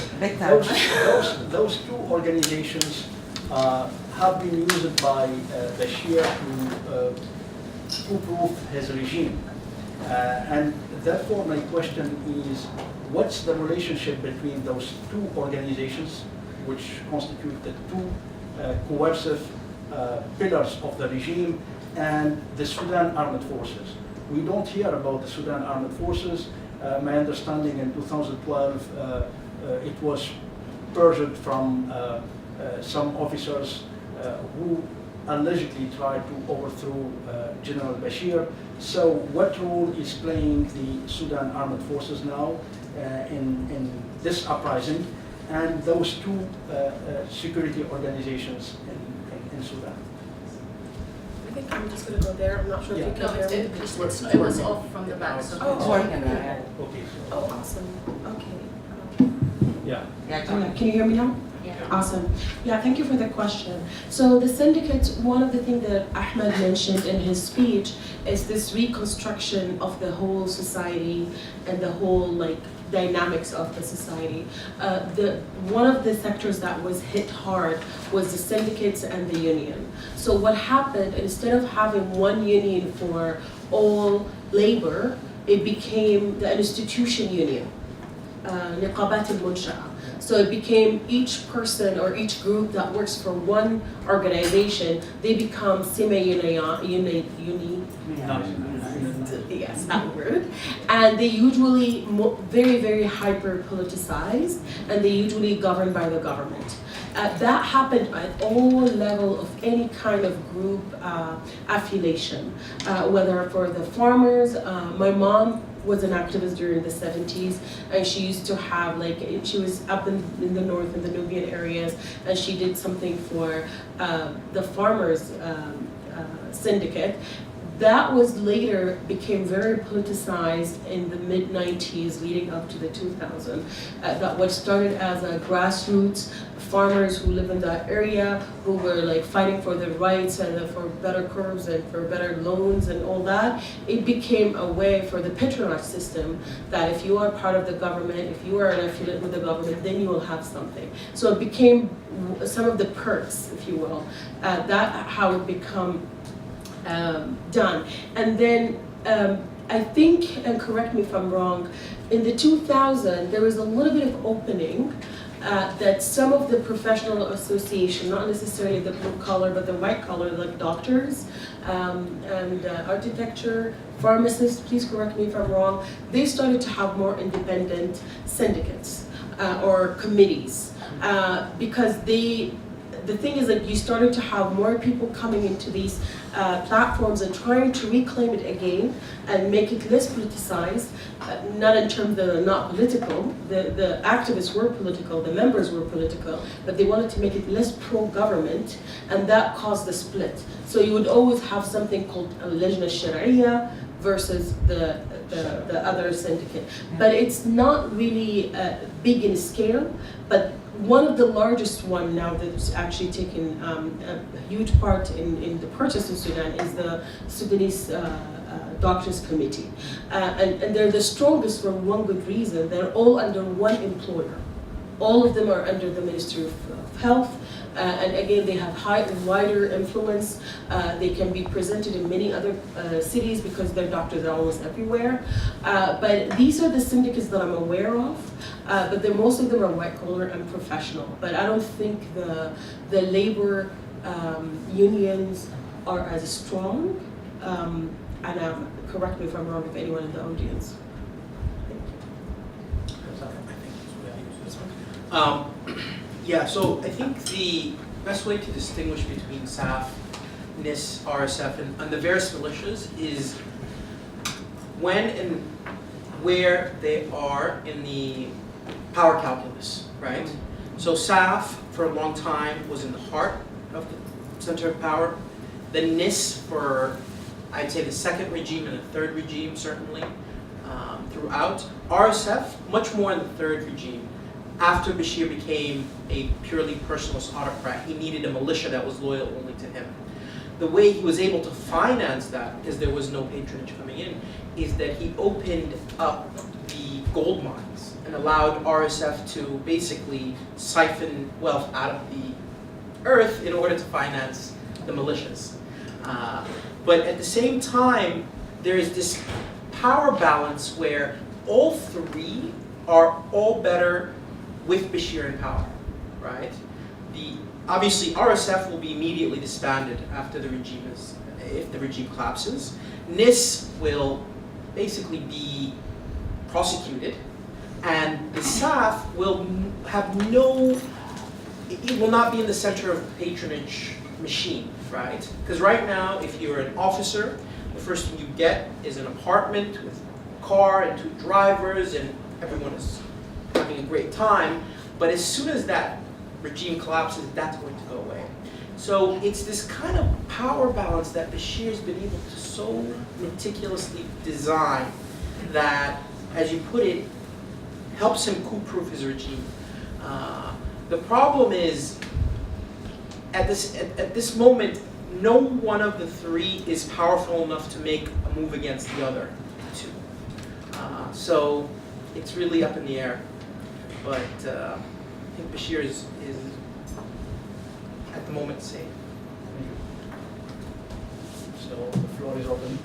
those two organizations have been used by Bashir to prove his regime, and therefore my question is, what's the relationship between those two organizations, which constitute the two coercive pillars of the regime, and the Sudan Armed Forces? We don't hear about the Sudan Armed Forces. My understanding in 2012, it was purged from some officers who allegedly tried to overthrow General Bashir. So what role is playing the Sudan Armed Forces now in this uprising, and those two security organizations in Sudan? I think I'm just gonna go there. I'm not sure if you Yeah. can No, hear me. it was off from the back, so. Oh, It's working now, yeah. Okay. Oh, awesome. Okay. Yeah. Yeah, Oh, yeah. Can you hear me now? Yeah. Awesome. Yeah, thank you for the question. So the syndicates, one of the things that Ahmed mentioned in his speech is this reconstruction of the whole society and the whole dynamics of the society. One of the sectors that was hit hard was the syndicates and the union. So what happened, instead of having one union for all labor, it became the institution union. نقابات المنشأة. So it became each person or each group that works for one organization, they become yes, that word. And they usually very, very hyper politicized, and they usually governed by the government. That happened at all level of any kind of group affiliation, whether for the farmers. My mom was an activist during the 70s, and she used to have she was up in the north in the Nubian areas, and she did something for the farmers syndicate. That was later became very politicized in the mid-90s leading up to the 2000s. That what started as a grassroots farmers who live in that area who were fighting for their rights and for better curbs and for better loans and all that. It became a way for the patronage system that if you are part of the government, if you are an affiliate with the government, then you will have something. So it became some of the perks, if you will. That how it become done. And then I think, and correct me if I'm wrong, in the 2000 there was a little bit of opening that some of the professional association, not necessarily the blue collar but the white collar, like doctors and architecture, pharmacists, please correct me if I'm wrong, they started to have more independent syndicates or committees because the thing is that you started to have more people coming into these platforms and trying to reclaim it again and make it less politicized, not in terms of not political, the activists were political, the members were political, but they wanted to make it less pro-government, and that caused the split. So you would always have something called a lajna shari'iyya versus the other syndicate. But it's not really big in scale, but one of the largest one now that's actually taken a huge part in the protest in Sudan is the Sudanese Doctors Committee. And they're the strongest for one good reason. They're all under one employer. All of them are under the Ministry of Health. And again, they have wider influence. They can be presented in many other cities because their doctors are almost everywhere. But these are the syndicates that I'm aware of. But most of them are white collar and professional. But I don't think the labor unions are as strong. And correct me if I'm wrong, if anyone in the audience. Yeah, so I think the best way to distinguish between SAF, NIS, RSF, and the various militias is when and where they are in the power calculus, right? So SAF, for a long time, was in the heart of the center of power. The NIS for, I'd say, the second regime and the third regime, certainly, throughout. RSF, much more in the third regime. After Bashir became a purely personalist autocrat, he needed a militia that was loyal only to him. The way he was able to finance that, because there was no patronage coming in, is that he opened up the gold mines and allowed RSF to basically siphon wealth out of the earth in order to finance the militias. But at the same time, there is this power balance where all three are all better with Bashir in power, right? Obviously, RSF will be immediately disbanded after the regime if the regime collapses. NIS will basically be prosecuted, and the SAF will have it will not be in the center of the patronage machine, right? Because right now, if you're an officer, the first thing you get is an apartment with a car and 2 drivers, and everyone is having a great time. But as soon as that regime collapses, that's going to go away. So it's this kind of power balance that Bashir's been able to so meticulously design that, as you put it, helps him coup-proof his regime. The problem is, at this moment, no one of the three is powerful enough to make a move against the other two. So it's really up in the air. But I think Bashir is at the moment safe. So the floor is open.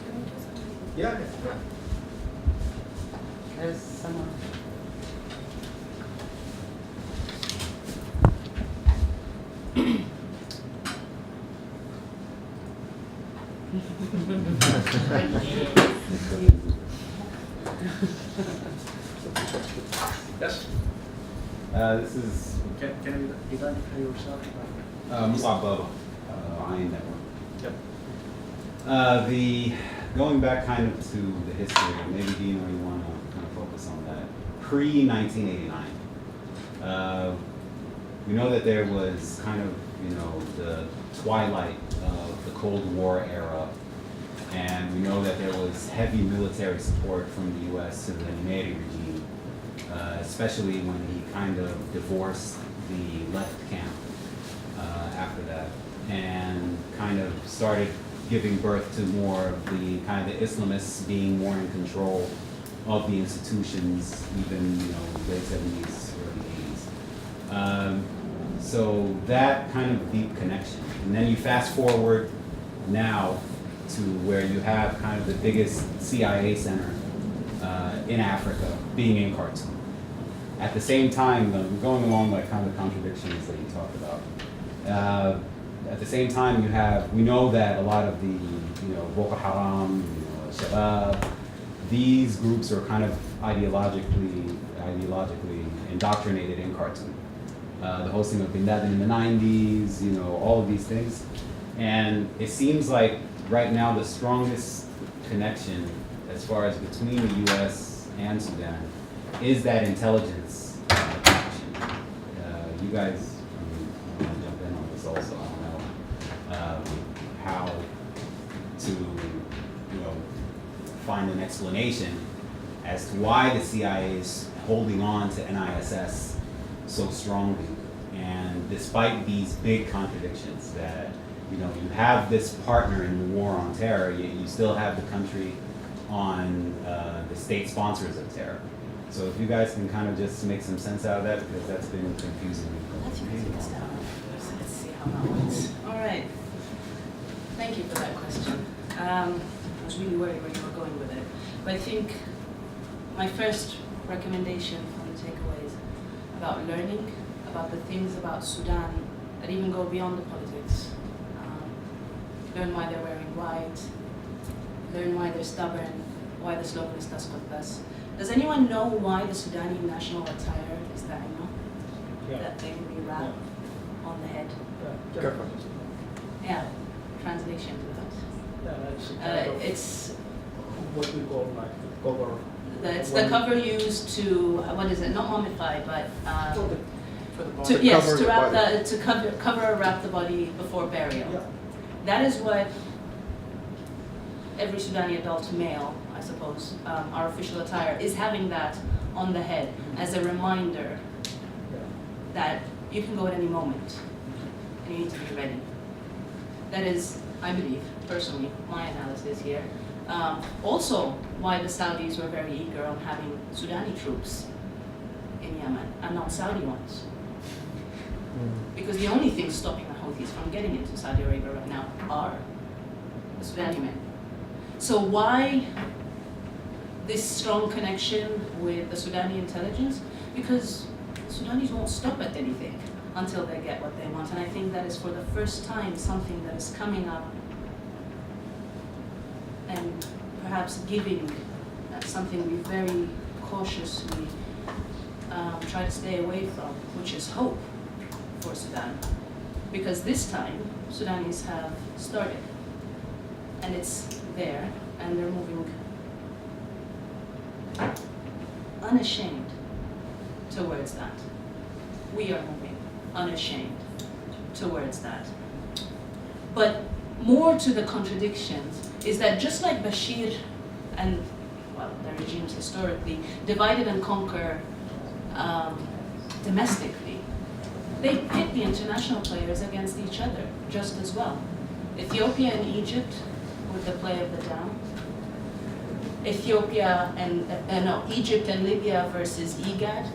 Yeah. There's someone. Yes. This is Can you identify yourself? Mubarak Iron Network. Yep. Going back kind of to the history, maybe Dino, you want to kind of focus on that. Pre-1989, we know that there was kind of, the twilight of the Cold War era, and we know that there was heavy military support from the U.S. to the JEMI regime, especially when he kind of divorced the left camp after that, and kind of started giving birth to more of the kind of the Islamists being more in control of the institutions, even late 70s, early 80s. So that kind of deep connection, and then you fast forward now to where you have kind of the biggest CIA center in Africa being in Khartoum. At the same time, going along like kind of the contradictions that you talked about. At the same time, we know that a lot of the, Boko Haram, Shabab, these groups are kind of ideologically indoctrinated in Khartoum. The hosting of Bin Laden in the 90s, all of these things. And it seems like right now the strongest connection as far as between the US and Sudan is that intelligence connection. You guys, I'm gonna jump in on this also, I don't know how to, find an explanation as to why the CIA is holding on to NISS so strongly. And despite these big contradictions that, you have this partner in the war on terror, you still have the country on the state sponsors of terror. So if you guys can kind of just make some sense out of that, because that's been confusing me for a really long time. Let's see how that works. All right. Thank you for that question. I was really worried where you were going with it. But I think my first recommendation from the takeaways about learning about the things about Sudan that even go beyond the politics. Learn why they're wearing white, learn why they're stubborn, why the slogan is Tas Qutbas. Does anyone know why the Sudani national attire is that, that thing we wrap on the head? Yeah, translation to that. It's kind of It's what we call like the cover. it's the cover used to, what is it, not mummify, but For the body. to cover or wrap the body before burial. Yeah. That is what every Sudani adult male, I suppose, our official attire, is having that on the head as a reminder that you can go at any moment and you need to be ready. That is, I believe, personally, my analysis here. Also, why the Saudis were very eager on having Sudani troops in Yemen and not Saudi ones. Because the only thing stopping the Houthis from getting into Saudi Arabia right now are the Sudani men. So why this strong connection with the Sudani intelligence? Because the Sudanis won't stop at anything until they get what they want. And I think that is for the first time something that is coming up and perhaps giving something we very cautiously try to stay away from, which is hope for Sudan. Because this time, Sudanis have started. And it's there, and they're moving unashamed towards that. We are moving unashamed towards that. But more to the contradictions is that just like Bashir and, well, the regimes historically divided and conquer domestically, they pit the international players against each other just as well. Ethiopia and Egypt with the play of the dam. Egypt and Libya versus IGAD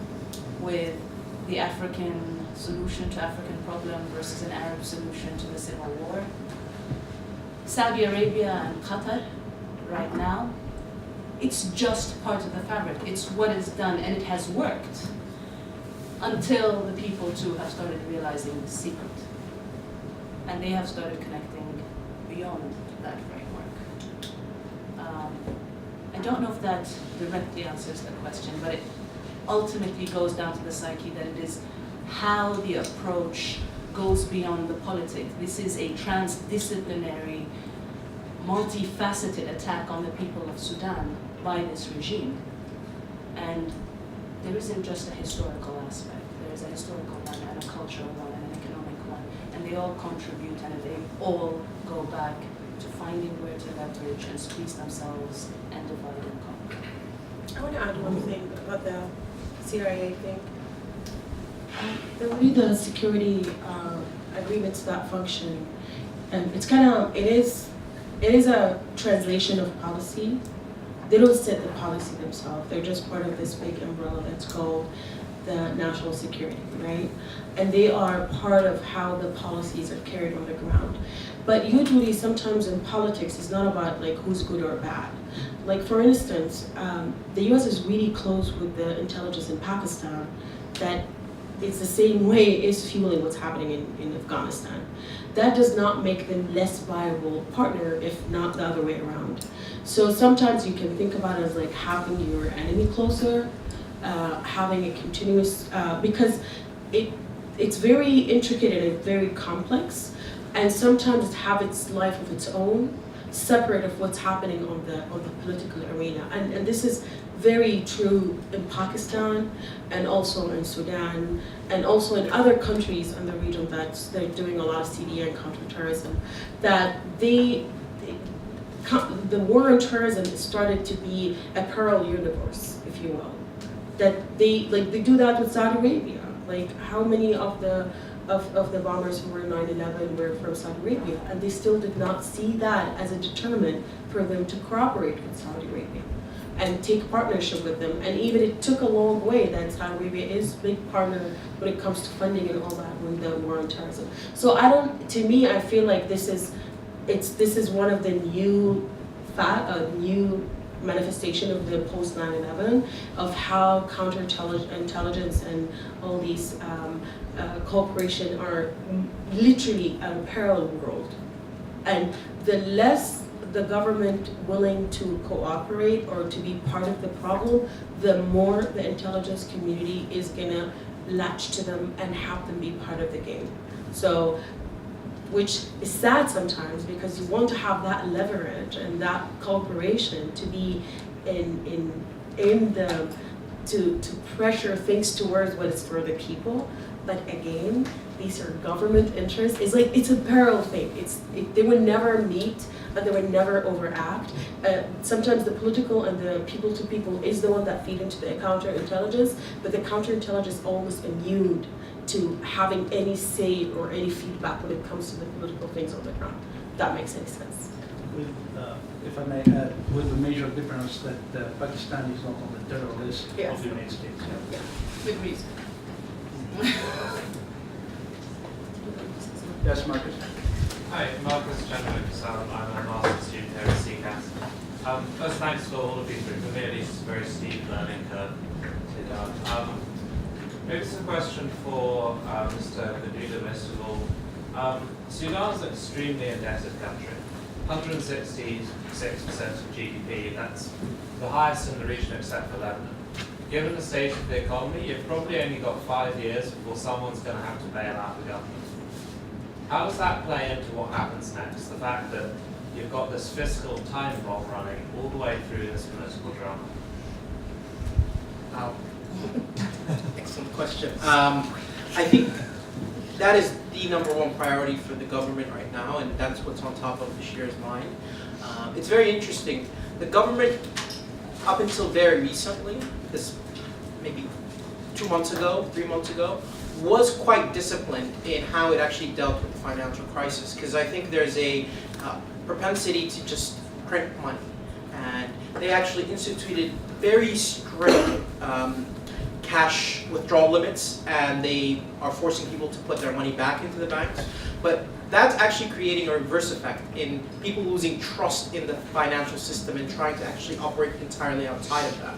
with the African solution to African problem versus an Arab solution to the civil war. Saudi Arabia and Qatar right now, it's just part of the fabric. It's what is done, and it has worked until the people too have started realizing the secret. And they have started connecting beyond that framework. I don't know if that directly answers the question, but it ultimately goes down to the psyche that it is how the approach goes beyond the politics. This is a transdisciplinary, multifaceted attack on the people of Sudan by this regime. And there isn't just a historical aspect. There is a historical one and a cultural one and an economic one. And they all contribute and they all go back to finding where to leverage and squeeze themselves and divide and conquer. I want to add one thing about the CIA thing. The way the security agreements that function, it's kind of, it is a translation of policy. They don't set the policy themselves. They're just part of this big umbrella that's called the national security, right? And they are part of how the policies are carried on the ground. But usually, sometimes in politics, it's not about like who's good or bad. Like for instance, the U.S. is really close with the intelligence in Pakistan that it's the same way it's fueling what's happening in Afghanistan. That does not make them less viable partner, if not the other way around. So sometimes you can think about it as like having your enemy closer, having a continuous, because it's very intricate and very complex, and sometimes it has its life of its own, separate of what's happening on the political arena. And this is very true in Pakistan and also in Sudan and also in other countries in the region that they're doing a lot of CDA and counterterrorism, that the war on terrorism started to be a parallel universe, if you will. That they do that with Saudi Arabia. Like how many of the bombers who were 9/11 were from Saudi Arabia, and they still did not see that as a determinant for them to cooperate with Saudi Arabia and take partnership with them. And even it took a long way that Saudi Arabia is a big partner when it comes to funding and all that with the war on terrorism. So to me, I feel like this is one of the new manifestation of the post 9/11 of how counterintelligence and all these cooperation are literally a parallel world. And the less the government willing to cooperate or to be part of the problem, the more the intelligence community is gonna latch to them and have them be part of the game. So, which is sad sometimes because you want to have that leverage and that cooperation to be to pressure things towards what is for the people. But again, these are government interests. It's a parallel thing. They would never meet and they would never overact. Sometimes the political and the people to people is the one that feed into the counterintelligence, but the counterintelligence is almost immune to having any say or any feedback when it comes to the political things on the ground. If that makes any sense. If I may add, with the major difference that Pakistan is not on the terror list of the United States. Yeah, with reason. Yes, Marcus. Hi, Marcus Chandler. I'm a master's student here at CCAS. First, thanks for all of these, for me at least, it's a very steep learning curve to go. Maybe it's a question for Mr. Kodouda, most of all. Sudan is an extremely indebted country. 166% of GDP, that's the highest in the region except for Lebanon. Given the state of the economy, you've probably only got 5 years before someone's going to have to bail out the government. How does that play into what happens next? The fact that you've got this fiscal time bomb running all the way through this political drama. Excellent question. I think that is the #1 priority for the government right now, and that's what's on top of Bashir's mind. It's very interesting. The government, up until very recently, this maybe 2 months ago, 3 months ago, was quite disciplined in how it actually dealt with the financial crisis, because I think there's a propensity to just print money. And they actually instituted very strict cash withdrawal limits, and they are forcing people to put their money back into the banks. But that's actually creating a reverse effect in people losing trust in the financial system and trying to actually operate entirely outside of that.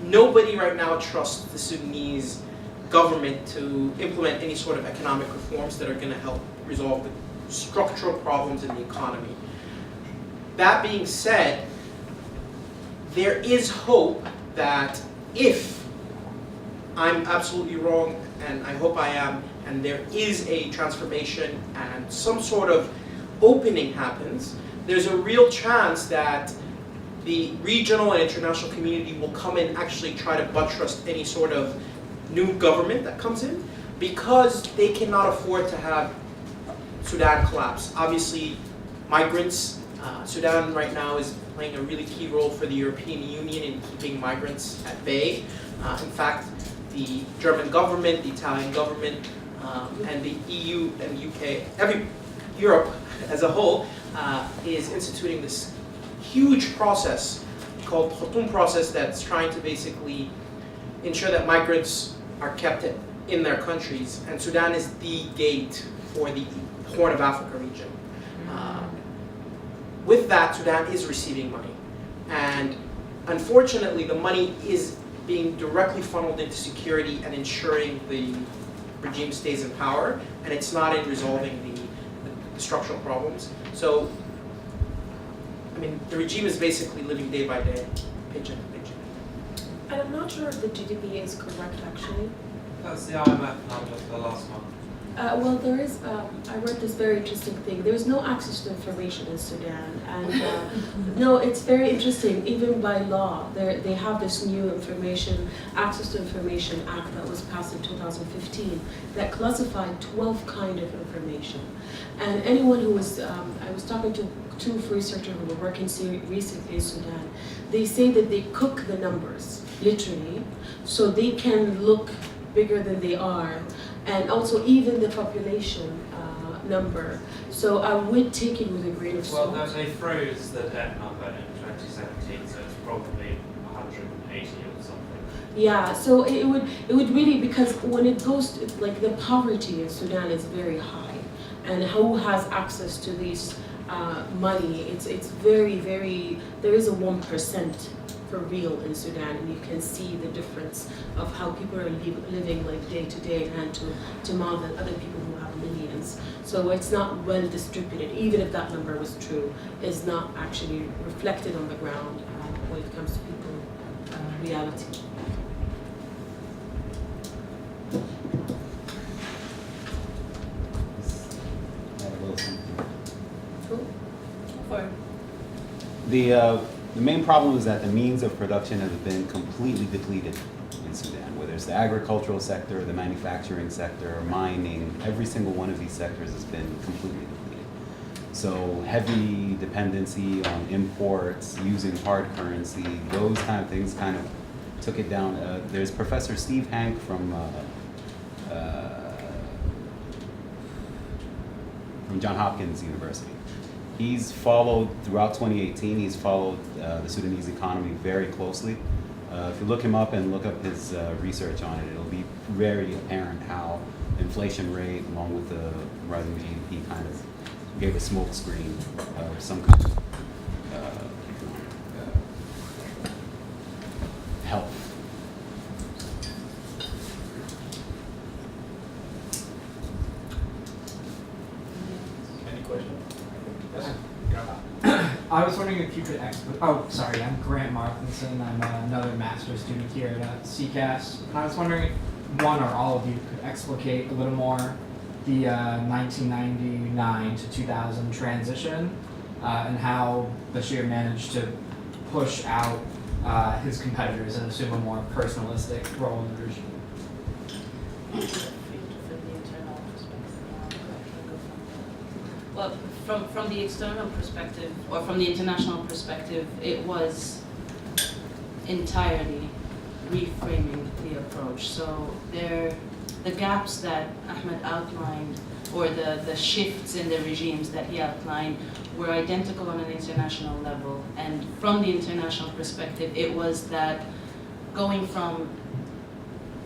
Nobody right now trusts the Sudanese government to implement any sort of economic reforms that are going to help resolve the structural problems in the economy. That being said, there is hope that if I'm absolutely wrong, and I hope I am, and there is a transformation and some sort of opening happens, there's a real chance that the regional and international community will come and actually try to buttress any sort of new government that comes in, because they cannot afford to have Sudan collapse. Obviously, migrants, Sudan right now is playing a really key role for the European Union in keeping migrants at bay. In fact, the German government, the Italian government, and the EU and UK, Europe as a whole, is instituting this huge process called Khartoum process that's trying to basically ensure that migrants are kept in their countries, and Sudan is the gate for the Horn of Africa region. With that, Sudan is receiving money, and unfortunately the money is being directly funneled into security and ensuring the regime stays in power, and it's not in resolving the structural problems. So, I mean, the regime is basically living day by day, paycheck to paycheck. And I'm not sure if the GDP is correct, actually. That's the IMF number for the last month. Well, there is, I read this very interesting thing. There's no access to information in Sudan. And no, it's very interesting. Even by law, they have this new Access to Information Act that was passed in 2015 that classified 12 kind of information. And anyone who was, I was talking to two researchers who were working recently in Sudan. They say that they cook the numbers, literally, so they can look bigger than they are. And also even the population number. So I would take it with a grain of salt. Well, no, they froze the debt number in 2017, so it's probably 180 or something. Yeah, so it would really, because when it goes to, like, the poverty in Sudan is very high, and who has access to these money, it's very, very, there is a 1% for real in Sudan, and you can see the difference of how people are living like day to day hand to mouth, and other people who have millions. So it's not well distributed, even if that number was true, it's not actually reflected on the ground when it comes to people reality. Cool. For The main problem is that the means of production have been completely depleted in Sudan, whether it's the agricultural sector, the manufacturing sector, mining. Every single one of these sectors has been completely depleted. So heavy dependency on imports, using hard currency, those kind of things kind of took it down. There's Professor Steve Hank from Johns Hopkins University. He's followed, throughout 2018, he's followed the Sudanese economy very closely. If you look him up and look up his research on it, it'll be very apparent how inflation rate, along with the rising GDP, kind of gave a smoke screen or some kind of health. Any questions? I was wondering if you could I'm Grant Martinson. I'm another master's student here at CCAS. And I was wondering if one or all of you could explicate a little more the 1999 to 2000 transition and how Bashir managed to push out his competitors and assume a more personalistic role in the regime. from the external perspective, or from the international perspective, it was entirely reframing the approach. So the gaps that Ahmed outlined, or the shifts in the regimes that he outlined, were identical on an international level. And from the international perspective, it was that going from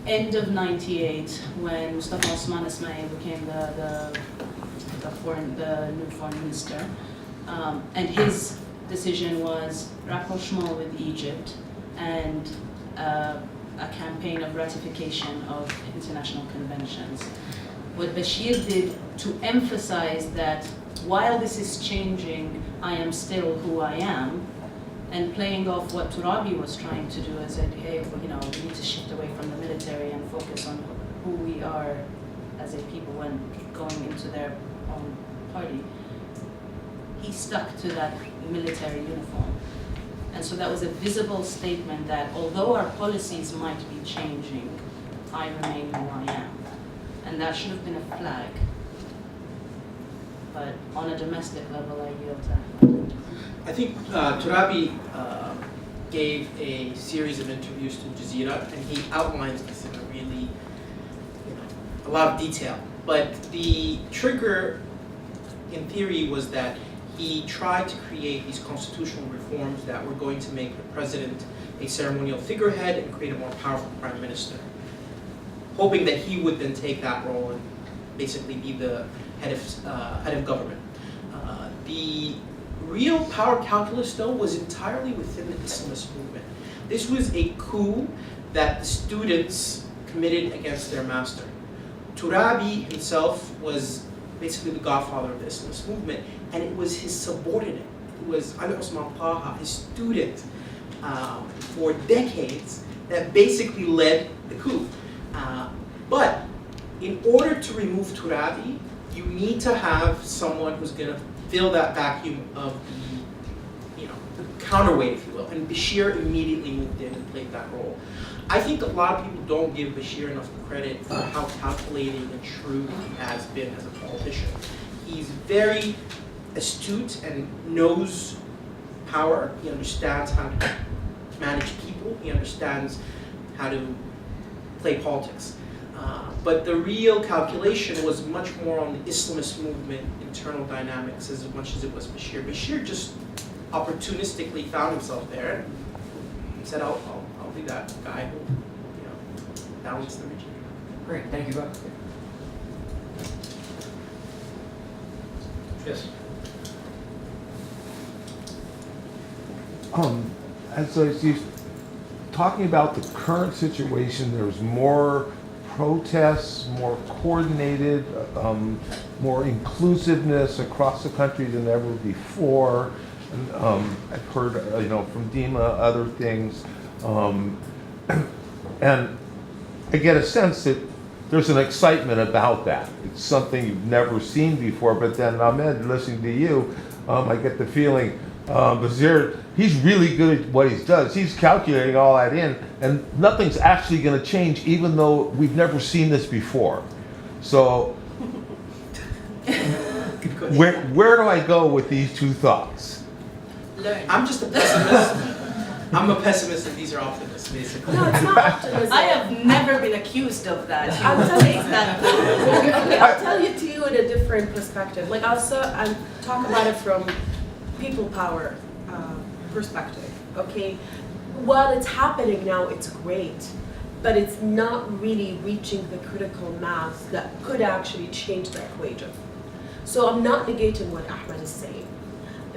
end of '98, when Mustafa Osman Ismail became the new foreign minister, and his decision was rapprochement with Egypt and a campaign of ratification of international conventions. What Bashir did to emphasize that while this is changing, I am still who I am, and playing off what Turabi was trying to do and said, hey, well, we need to shift away from the military and focus on who we are as a people when going into their own party. He stuck to that military uniform. And so that was a visible statement that although our policies might be changing, I remain who I am. And that should have been a flag. But on a domestic level, I yield to Ahmed. I think Turabi gave a series of interviews to Jazeera, and he outlines this in a really, a lot of detail. But the trigger, in theory, was that he tried to create these constitutional reforms that were going to make the president a ceremonial figurehead and create a more powerful prime minister, hoping that he would then take that role and basically be the head of government. The real power calculus, though, was entirely within the Islamist movement. This was a coup that the students committed against their master. Turabi himself was basically the godfather of the Islamist movement, and it was his subordinate. It was Ali Osman Taha, his student, for decades, that basically led the coup. But in order to remove Turabi, you need to have someone who's going to fill that vacuum of the counterweight, if you will. And Bashir immediately moved in and played that role. I think a lot of people don't give Bashir enough credit for how calculating and shrewd he has been as a politician. He's very astute and knows power. He understands how to manage people. He understands how to play politics. But the real calculation was much more on the Islamist movement, internal dynamics, as much as it was Bashir. Bashir just opportunistically found himself there and said, I'll be that guy who, balance the regime. Great, thank you both. Yes. As I was talking about the current situation, there's more protests, more coordinated, more inclusiveness across the country than ever before. And, I've heard, from Dimah, other things, and I get a sense that there's an excitement about that. It's something you've never seen before. But then, Ahmed, listening to you, I get the feeling Bashir, he's really good at what he does. He's calculating all that in, and nothing's actually going to change, even though we've never seen this before. So, where do I go with these two thoughts? Learn. I'm just a pessimist. I'm a pessimist, and these are optimists, basically. No, it's not optimism. I have never been accused of that. I'll tell you that. Okay, I'll tell you to you in a different perspective. Like I'll talk about it from people power perspective. Okay, while it's happening now, it's great, but it's not really reaching the critical mass that could actually change the equation. So I'm not negating what Ahmed is saying,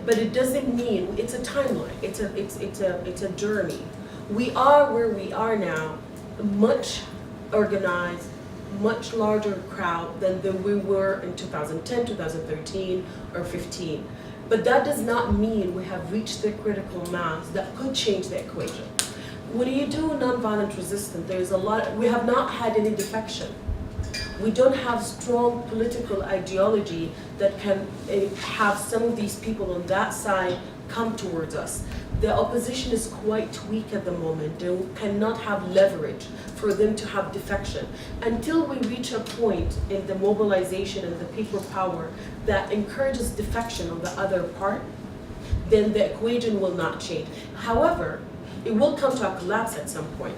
but it doesn't mean it's a timeline. It's a journey. We are where we are now, much organized, much larger crowd than we were in 2010, 2013, or 15. But that does not mean we have reached the critical mass that could change the equation. When you do nonviolent resistance, there's a lot. We have not had any defection. We don't have strong political ideology that can have some of these people on that side come towards us. The opposition is quite weak at the moment. They cannot have leverage for them to have defection. Until we reach a point in the mobilization and the people power that encourages defection on the other part, then the equation will not change. However, it will come to a collapse at some point.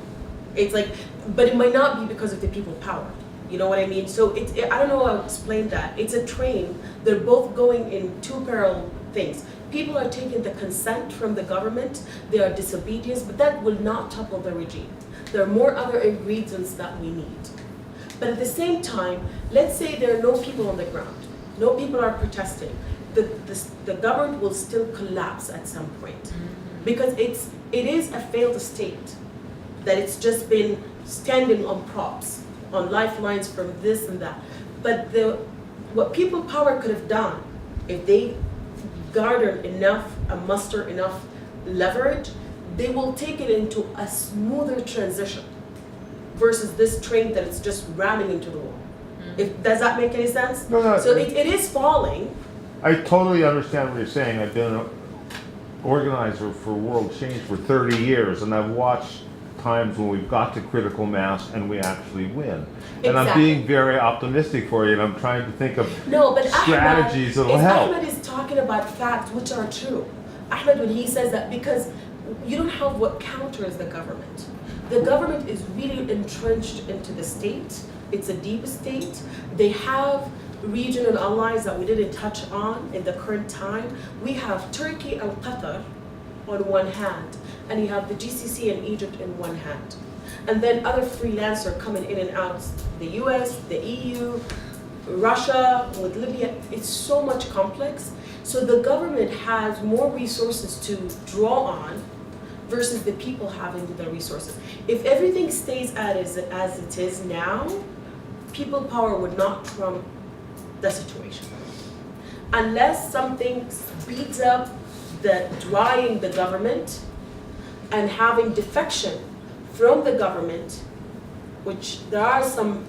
It's like, but it might not be because of the people power. You know what I mean? So I don't know how to explain that. It's a train. They're both going in two parallel things. People are taking the consent from the government. They are disobedience, but that will not topple the regime. There are more other ingredients that we need. But at the same time, let's say there are no people on the ground. No people are protesting. The government will still collapse at some point. Because it is a failed state. That it's just been standing on props, on lifelines from this and that. But what people power could have done, if they garnered enough, muster enough leverage, they will take it into a smoother transition versus this train that it's just ramming into the wall. Does that make any sense? No. So it is falling. I totally understand what you're saying. I've been an organizer for World Change for 30 years, and I've watched times when we've got to critical mass and we actually win. And I'm being very optimistic for you, and I'm trying to think of strategies that'll help. Ahmed is talking about facts which are true. Ahmed, when he says that, because you don't have what counters the government. The government is really entrenched into the state. It's a deep state. They have regional allies that we didn't touch on in the current time. We have Turkey and Qatar on one hand, and you have the GCC and Egypt in one hand. And then other freelancers coming in and out, the US, the EU, Russia, with Libya. It's so much complex. So the government has more resources to draw on versus the people having the resources. If everything stays as it is now, people power would not trump the situation. Unless something speeds up the drying the government and having defection from the government, which there are some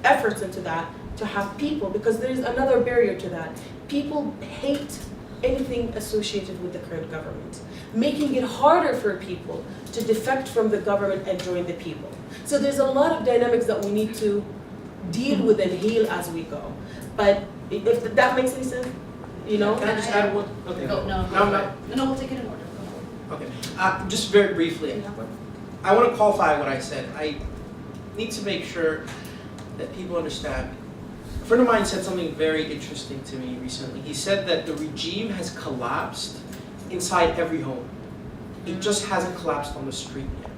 efforts into that, to have people, because there is another barrier to that. People hate anything associated with the current government, making it harder for people to defect from the government and join the people. So there's a lot of dynamics that we need to deal with and heal as we go. But if that makes any sense, you know? Can I just add one? Okay. No, we'll take it in order. Okay. Just very briefly, I want to qualify what I said. I need to make sure that people understand. A friend of mine said something very interesting to me recently. He said that the regime has collapsed inside every home. It just hasn't collapsed on the street yet,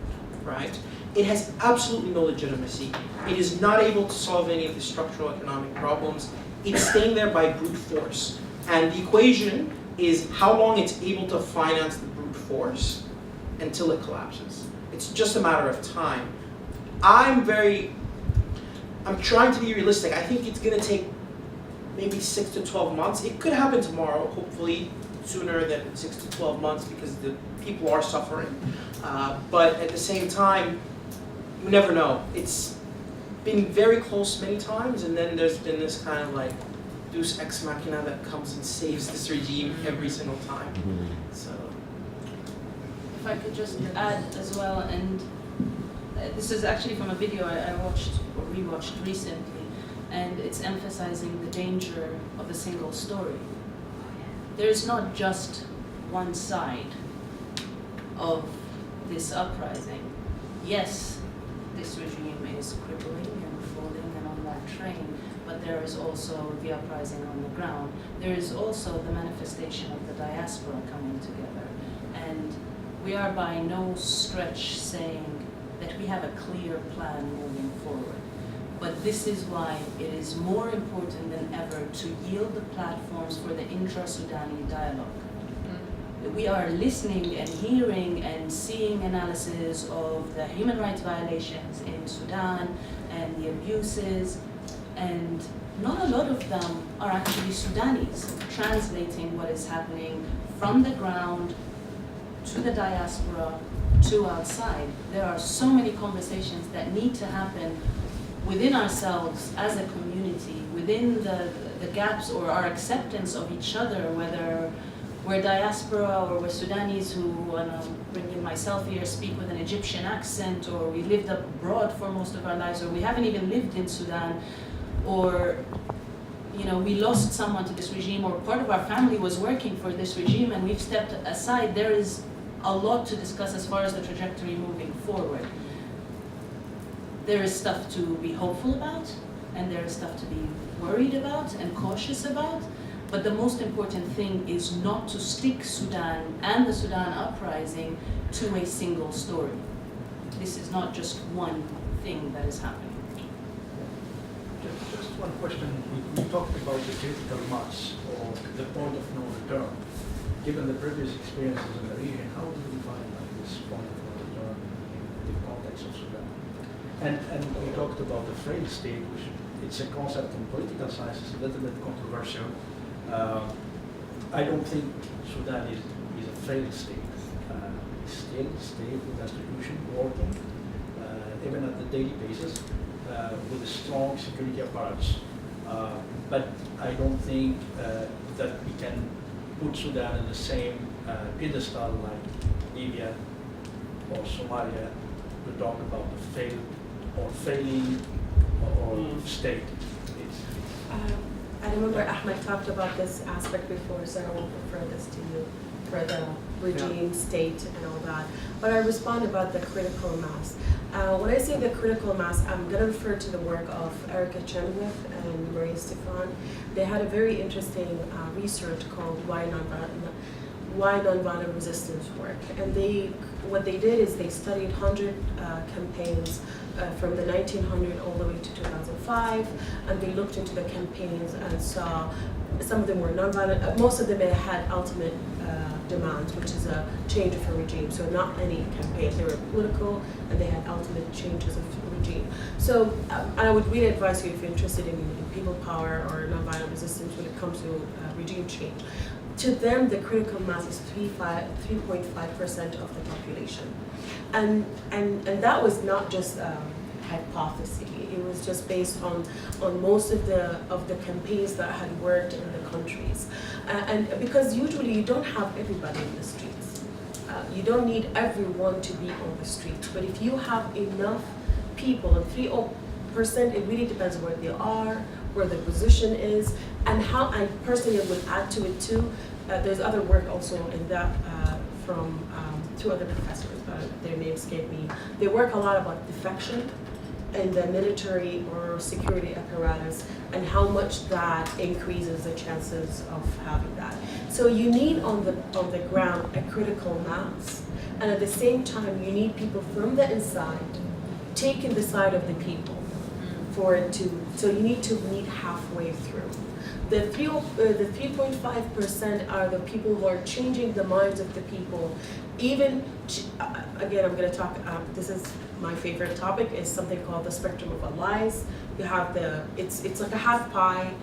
right? It has absolutely no legitimacy. It is not able to solve any of the structural economic problems. It's staying there by brute force. And the equation is how long it's able to finance the brute force until it collapses. It's just a matter of time. I'm trying to be realistic. I think it's going to take maybe 6 to 12 months. It could happen tomorrow, hopefully sooner than 6 to 12 months, because the people are suffering. But at the same time, you never know. It's been very close many times, and then there's been this kind of like Deus ex machina that comes and saves this regime every single time. So, if I could just add as well, and this is actually from a video I watched or rewatched recently, and it's emphasizing the danger of a single story. There's not just one side of this uprising. Yes, this regime is crippling and falling and on that train, but there is also the uprising on the ground. There is also the manifestation of the diaspora coming together. And we are by no stretch saying that we have a clear plan moving forward. But this is why it is more important than ever to yield the platforms for the intra-Sudani dialogue. We are listening and hearing and seeing analysis of the human rights violations in Sudan and the abuses, and not a lot of them are actually Sudanese, translating what is happening from the ground to the diaspora to outside. There are so many conversations that need to happen within ourselves as a community, within the gaps or our acceptance of each other, whether we're diaspora or we're Sudanese who, bringing myself here, speak with an Egyptian accent, or we lived abroad for most of our lives, or we haven't even lived in Sudan, or we lost someone to this regime, or part of our family was working for this regime and we've stepped aside. There is a lot to discuss as far as the trajectory moving forward. There is stuff to be hopeful about, and there is stuff to be worried about and cautious about. But the most important thing is not to stick Sudan and the Sudan uprising to a single story. This is not just one thing that is happening. Just one question. We talked about the critical mass or the point of no return. Given the previous experiences in the region, how do you define this point of no return in the context of Sudan? And we talked about the failed state, which it's a concept in political science, it's a little bit controversial. I don't think Sudan is a failed state. It's still a state with institution working, even at the daily basis, with a strong security apparatus. But I don't think that we can put Sudan in the same pedestal like Libya or Somalia to talk about the failed or failing or state. I remember Ahmed talked about this aspect before, so I won't refer this to you for the regime, state, and all that. But I respond about the critical mass. When I say the critical mass, I'm going to refer to the work of Erica Chenoweth and Maria Stefan. They had a very interesting research called Why Nonviolent Resistance Work. And what they did is they studied 100 campaigns from the 1900 all the way to 2005, and they looked into the campaigns and saw some of them were nonviolent. Most of them had ultimate demands, which is a change of a regime. So not any campaign. They were political, and they had ultimate changes of regime. So I would really advise you, if you're interested in people power or nonviolent resistance when it comes to regime change. To them, the critical mass is 3.5% of the population. And that was not just hypothesis. It was just based on most of the campaigns that had worked in the countries. And because usually you don't have everybody in the streets. You don't need everyone to be on the streets. But if you have enough people, and 3%, it really depends where they are, where the position is, and how I personally would add to it too. There's other work also in that from two other professors, their names escape me. They work a lot about defection in the military or security apparatus and how much that increases the chances of having that. So you need on the ground a critical mass, and at the same time you need people from the inside taking the side of the people for it to. So you need to meet halfway through. The 3.5% are the people who are changing the minds of the people. Even, again, I'm going to talk, this is my favorite topic, is something called the spectrum of allies. You have it's like a half pie.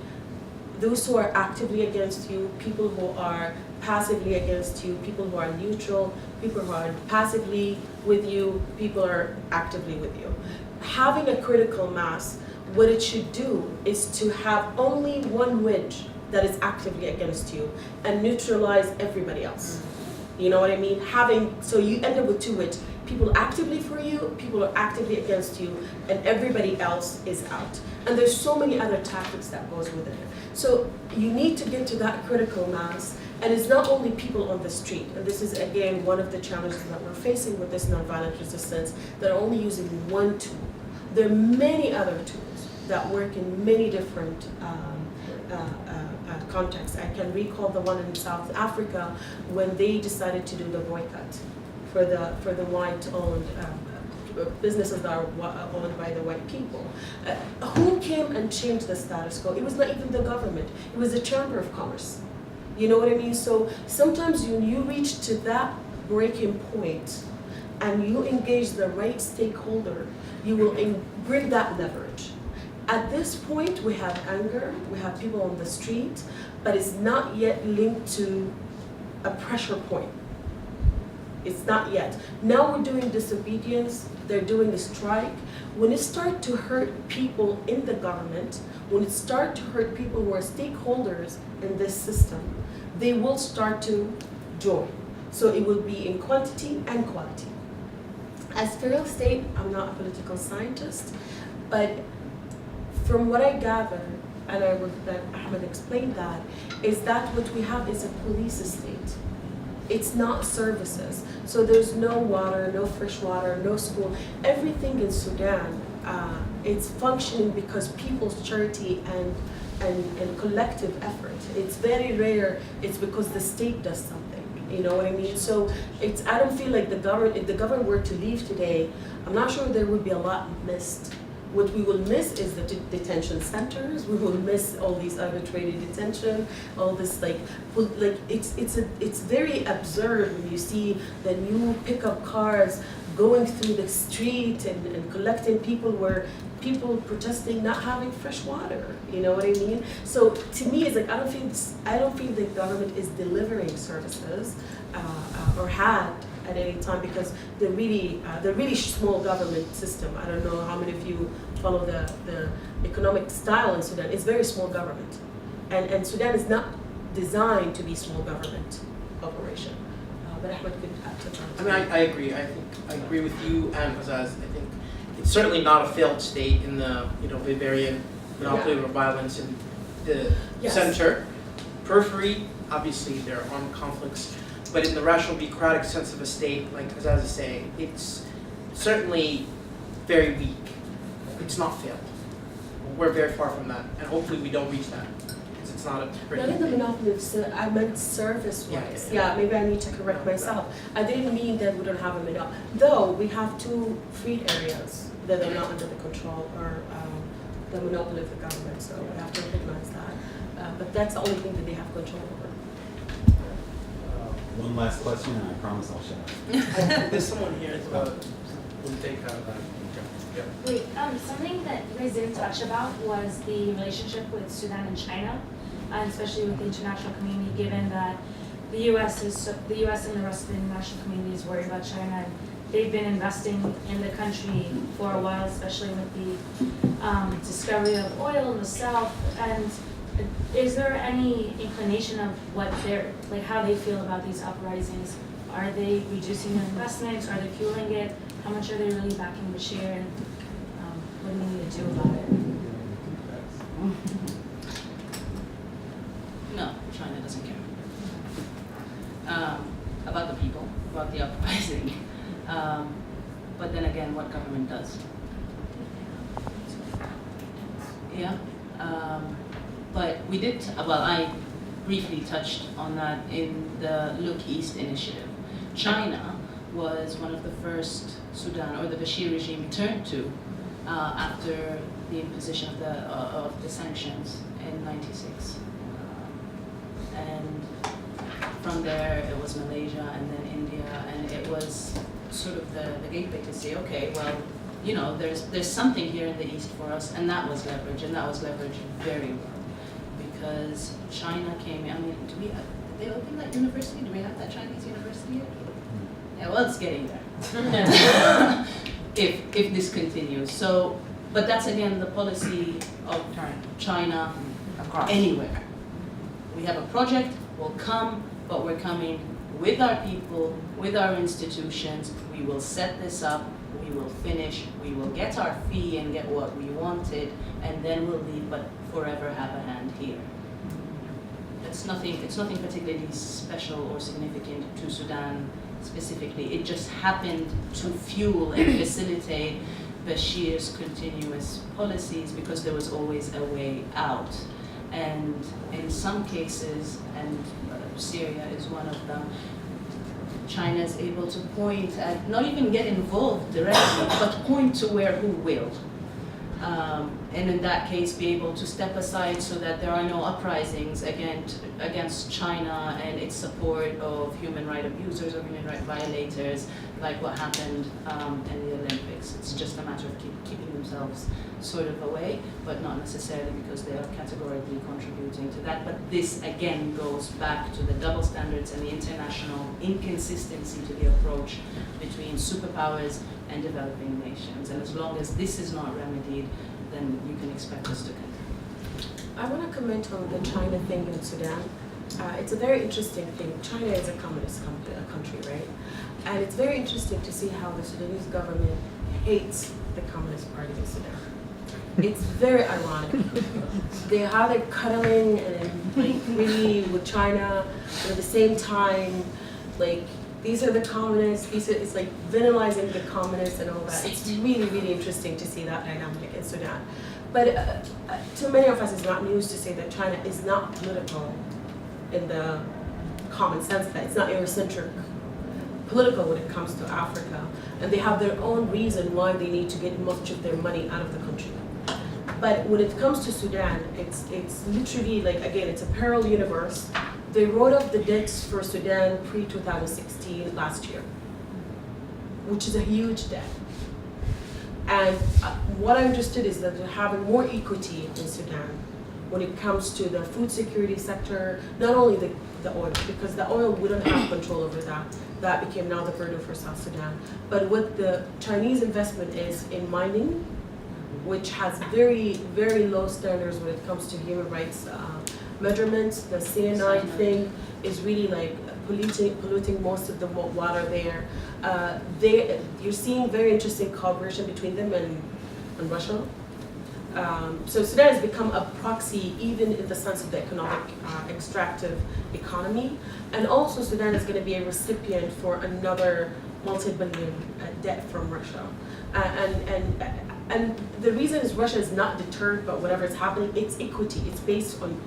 Those who are actively against you, people who are passively against you, people who are neutral, people who are passively with you, people who are actively with you. Having a critical mass, what it should do is to have only one wedge that is actively against you and neutralize everybody else. You know what I mean? So you end up with two wedges. People actively for you, people are actively against you, and everybody else is out. And there's so many other tactics that goes with it. So you need to get to that critical mass, and it's not only people on the street. And this is, again, one of the challenges that we're facing with this nonviolent resistance, that are only using one tool. There are many other tools that work in many different contexts. I can recall the one in South Africa when they decided to do the boycott for the white-owned businesses that are owned by the white people. Who came and changed the status quo? It was not even the government. It was the Chamber of Commerce. You know what I mean? So sometimes when you reach to that breaking point and you engage the right stakeholder, you will bring that leverage. At this point, we have anger, we have people on the street, but it's not yet linked to a pressure point. It's not yet. Now we're doing disobedience, they're doing a strike. When it starts to hurt people in the government, when it starts to hurt people who are stakeholders in this system, they will start to join. So it will be in quantity and quality. As federal state, I'm not a political scientist, but from what I gather, and I would that Ahmed explained that, is that what we have is a police state. It's not services. So there's no water, no fresh water, no school. Everything in Sudan, it's functioning because people's charity and collective effort. It's very rare, it's because the state does something. You know what I mean? So I don't feel like if the government were to leave today, I'm not sure there would be a lot missed. What we will miss is the detention centers. We will miss all these arbitrary detention, all this it's very absurd when you see the new pickup cars going through the street and collecting people where people protesting not having fresh water. You know what I mean? So to me, it's like I don't feel the government is delivering services or had at any time because the really small government system. I don't know how many of you follow the economic style in Sudan. It's very small government, and Sudan is not designed to be small government operation. But Ahmed could add to that. I mean, I agree. I think I agree with you and Azaz. I think it's certainly not a failed state in the Bavarian monopoly of violence in the center. Periphery, obviously there are armed conflicts, but in the rational bureaucratic sense of a state, like Azaz is saying, it's certainly very weak. It's not failed. We're very far from that, and hopefully we don't reach that. It's not a Not in the monopoly, I meant service-wise. Yeah, maybe I need to correct myself. I didn't mean that we don't have a monopoly. Though we have 2 freed areas that are not under the control or the monopoly of the government, so we have to recognize that. But that's the only thing that they have control over. One last question, and I promise I'll shut up. There's someone here as well. We'll take that. Wait, something that you guys didn't touch about was the relationship with Sudan and China, and especially with the international community, given that the U.S. and the rest of the international community is worried about China. And they've been investing in the country for a while, especially with the discovery of oil in the south. And is there any inclination of how they feel about these uprisings? Are they reducing their investments? Are they fueling it? How much are they really backing Bashir, and what do we need to do about it? No, China doesn't care. About the people, about the uprising. But then again, what government does? Yeah. But we did, I briefly touched on that in the Look East initiative. China was one of the first Sudan, or the Bashir regime, turned to after the imposition of the sanctions in '96. And from there it was Malaysia and then India, and it was sort of the gateway to say, okay, well, there's something here in the East for us, and that was leverage, and that was leveraged very well. Because China came in, did they open that university? Do we have that Chinese university yet? Yeah, well, it's getting there. if this continues. So, but that's again the policy of China anywhere. We have a project, we'll come, but we're coming with our people, with our institutions. We will set this up, we will finish, we will get our fee and get what we wanted, and then we'll leave, but forever have a hand here. It's nothing particularly special or significant to Sudan specifically. It just happened to fuel and facilitate Bashir's continuous policies because there was always a way out. And in some cases, and Syria is one of them, China is able to point at, not even get involved directly, but point to who will. and in that case be able to step aside so that there are no uprisings against China and its support of human right abusers or human right violators, like what happened in the Olympics. It's just a matter of keeping themselves sort of away, but not necessarily because they are categorically contributing to that. But this again goes back to the double standards and the international inconsistency to the approach between superpowers and developing nations. And as long as this is not remedied, then you can expect us to continue. I want to comment on the China thing in Sudan. It's a very interesting thing. China is a communist country, right? And it's very interesting to see how the Sudanese government hates the Communist Party in Sudan. It's very ironic. How they're cuddling and like really with China, but at the same time, like these are the communists. It's like villainizing the communists and all that. It's really, really interesting to see that dynamic in Sudan. But to many of us, it's not news to say that China is not political in the common sense that it's not Eurocentric political when it comes to Africa, and they have their own reason why they need to get much of their money out of the country. But when it comes to Sudan, it's literally like, again, it's a parallel universe. They wrote up the debts for Sudan pre-2016 last year, which is a huge debt. And what I understood is that they're having more equity in Sudan when it comes to the food security sector, not only the oil, because the oil, we don't have control over that. That became now the burden for South Sudan. But what the Chinese investment is in mining, which has very, very low standards when it comes to human rights measurements. The cyanide thing is really like polluting most of the water there. You're seeing very interesting cooperation between them and Russia. So Sudan has become a proxy even in the sense of the economic extractive economy. And also Sudan is going to be a recipient for another multi-billion debt from Russia. And the reason is Russia is not deterred by whatever is happening. It's equity. It's based on,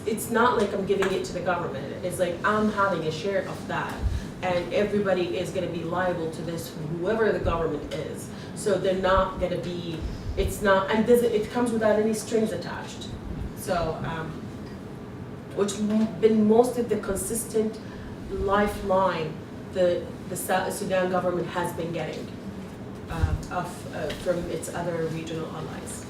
it's not like I'm giving it to the government. It's like I'm having a share of that. And everybody is going to be liable to this, whoever the government is. So they're not going to be, it's not, and it comes without any strings attached. So, which been most of the consistent lifeline the Sudan government has been getting from its other regional allies.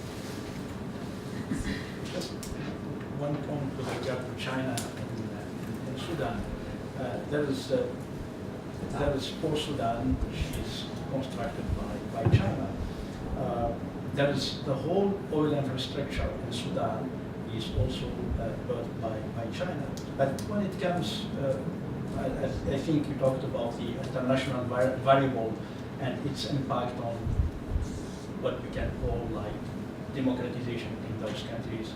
One point with regard to China in Sudan. There is post-Sudan, which is constructed by China. There is the whole oil infrastructure in Sudan is also built by China. But when it comes, I think you talked about the international variable and its impact on what we can call like democratization in those countries.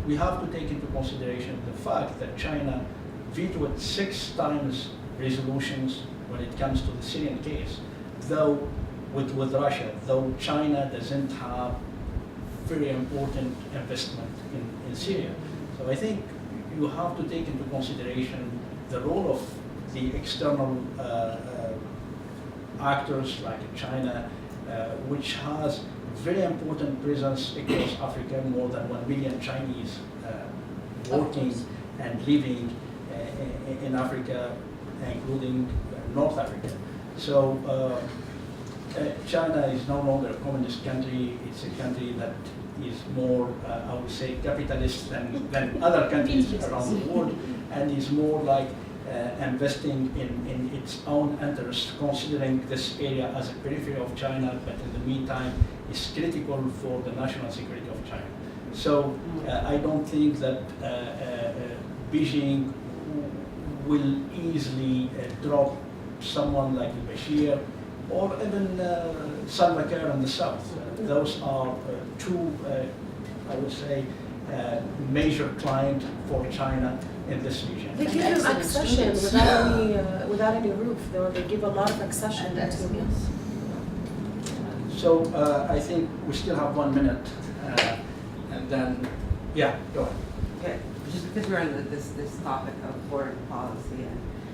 We have to take into consideration the fact that China vetoed 6 times resolutions when it comes to the Syrian case, though with Russia, though China doesn't have very important investment in Syria. So I think you have to take into consideration the role of the external actors like China, which has very important presence across Africa, more than 1 million Chinese working and living in Africa, including North Africa. So China is no longer a communist country. It's a country that is more, I would say, capitalist than other countries around the world, and is more like investing in its own interests, considering this area as a periphery of China, but in the meantime is critical for the national security of China. So I don't think that Beijing will easily drop someone like Bashir or even Salva Kiir in the south. Those are two, I would say, major clients for China in this region. They give them accession without any roof. They give a lot of accession to them. So I think we still have 1 minute, and then, yeah, go ahead. Okay, just because we're on this topic of foreign policy,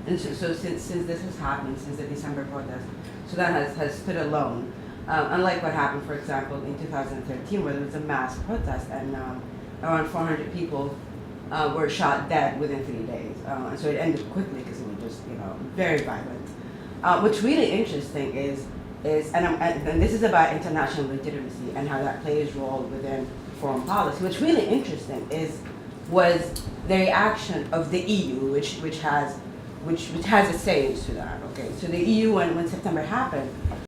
and so since this has happened, since the December protest, Sudan has stood alone Unlike what happened, for example, in 2013, where there was a mass protest and around 400 people were shot dead within 3 days. And so it ended quickly because it was just, very violent. What's really interesting is and this is about international legitimacy and how that plays a role within foreign policy. What's really interesting was the reaction of the EU, which has a say in Sudan. Okay, so the EU, when September happened,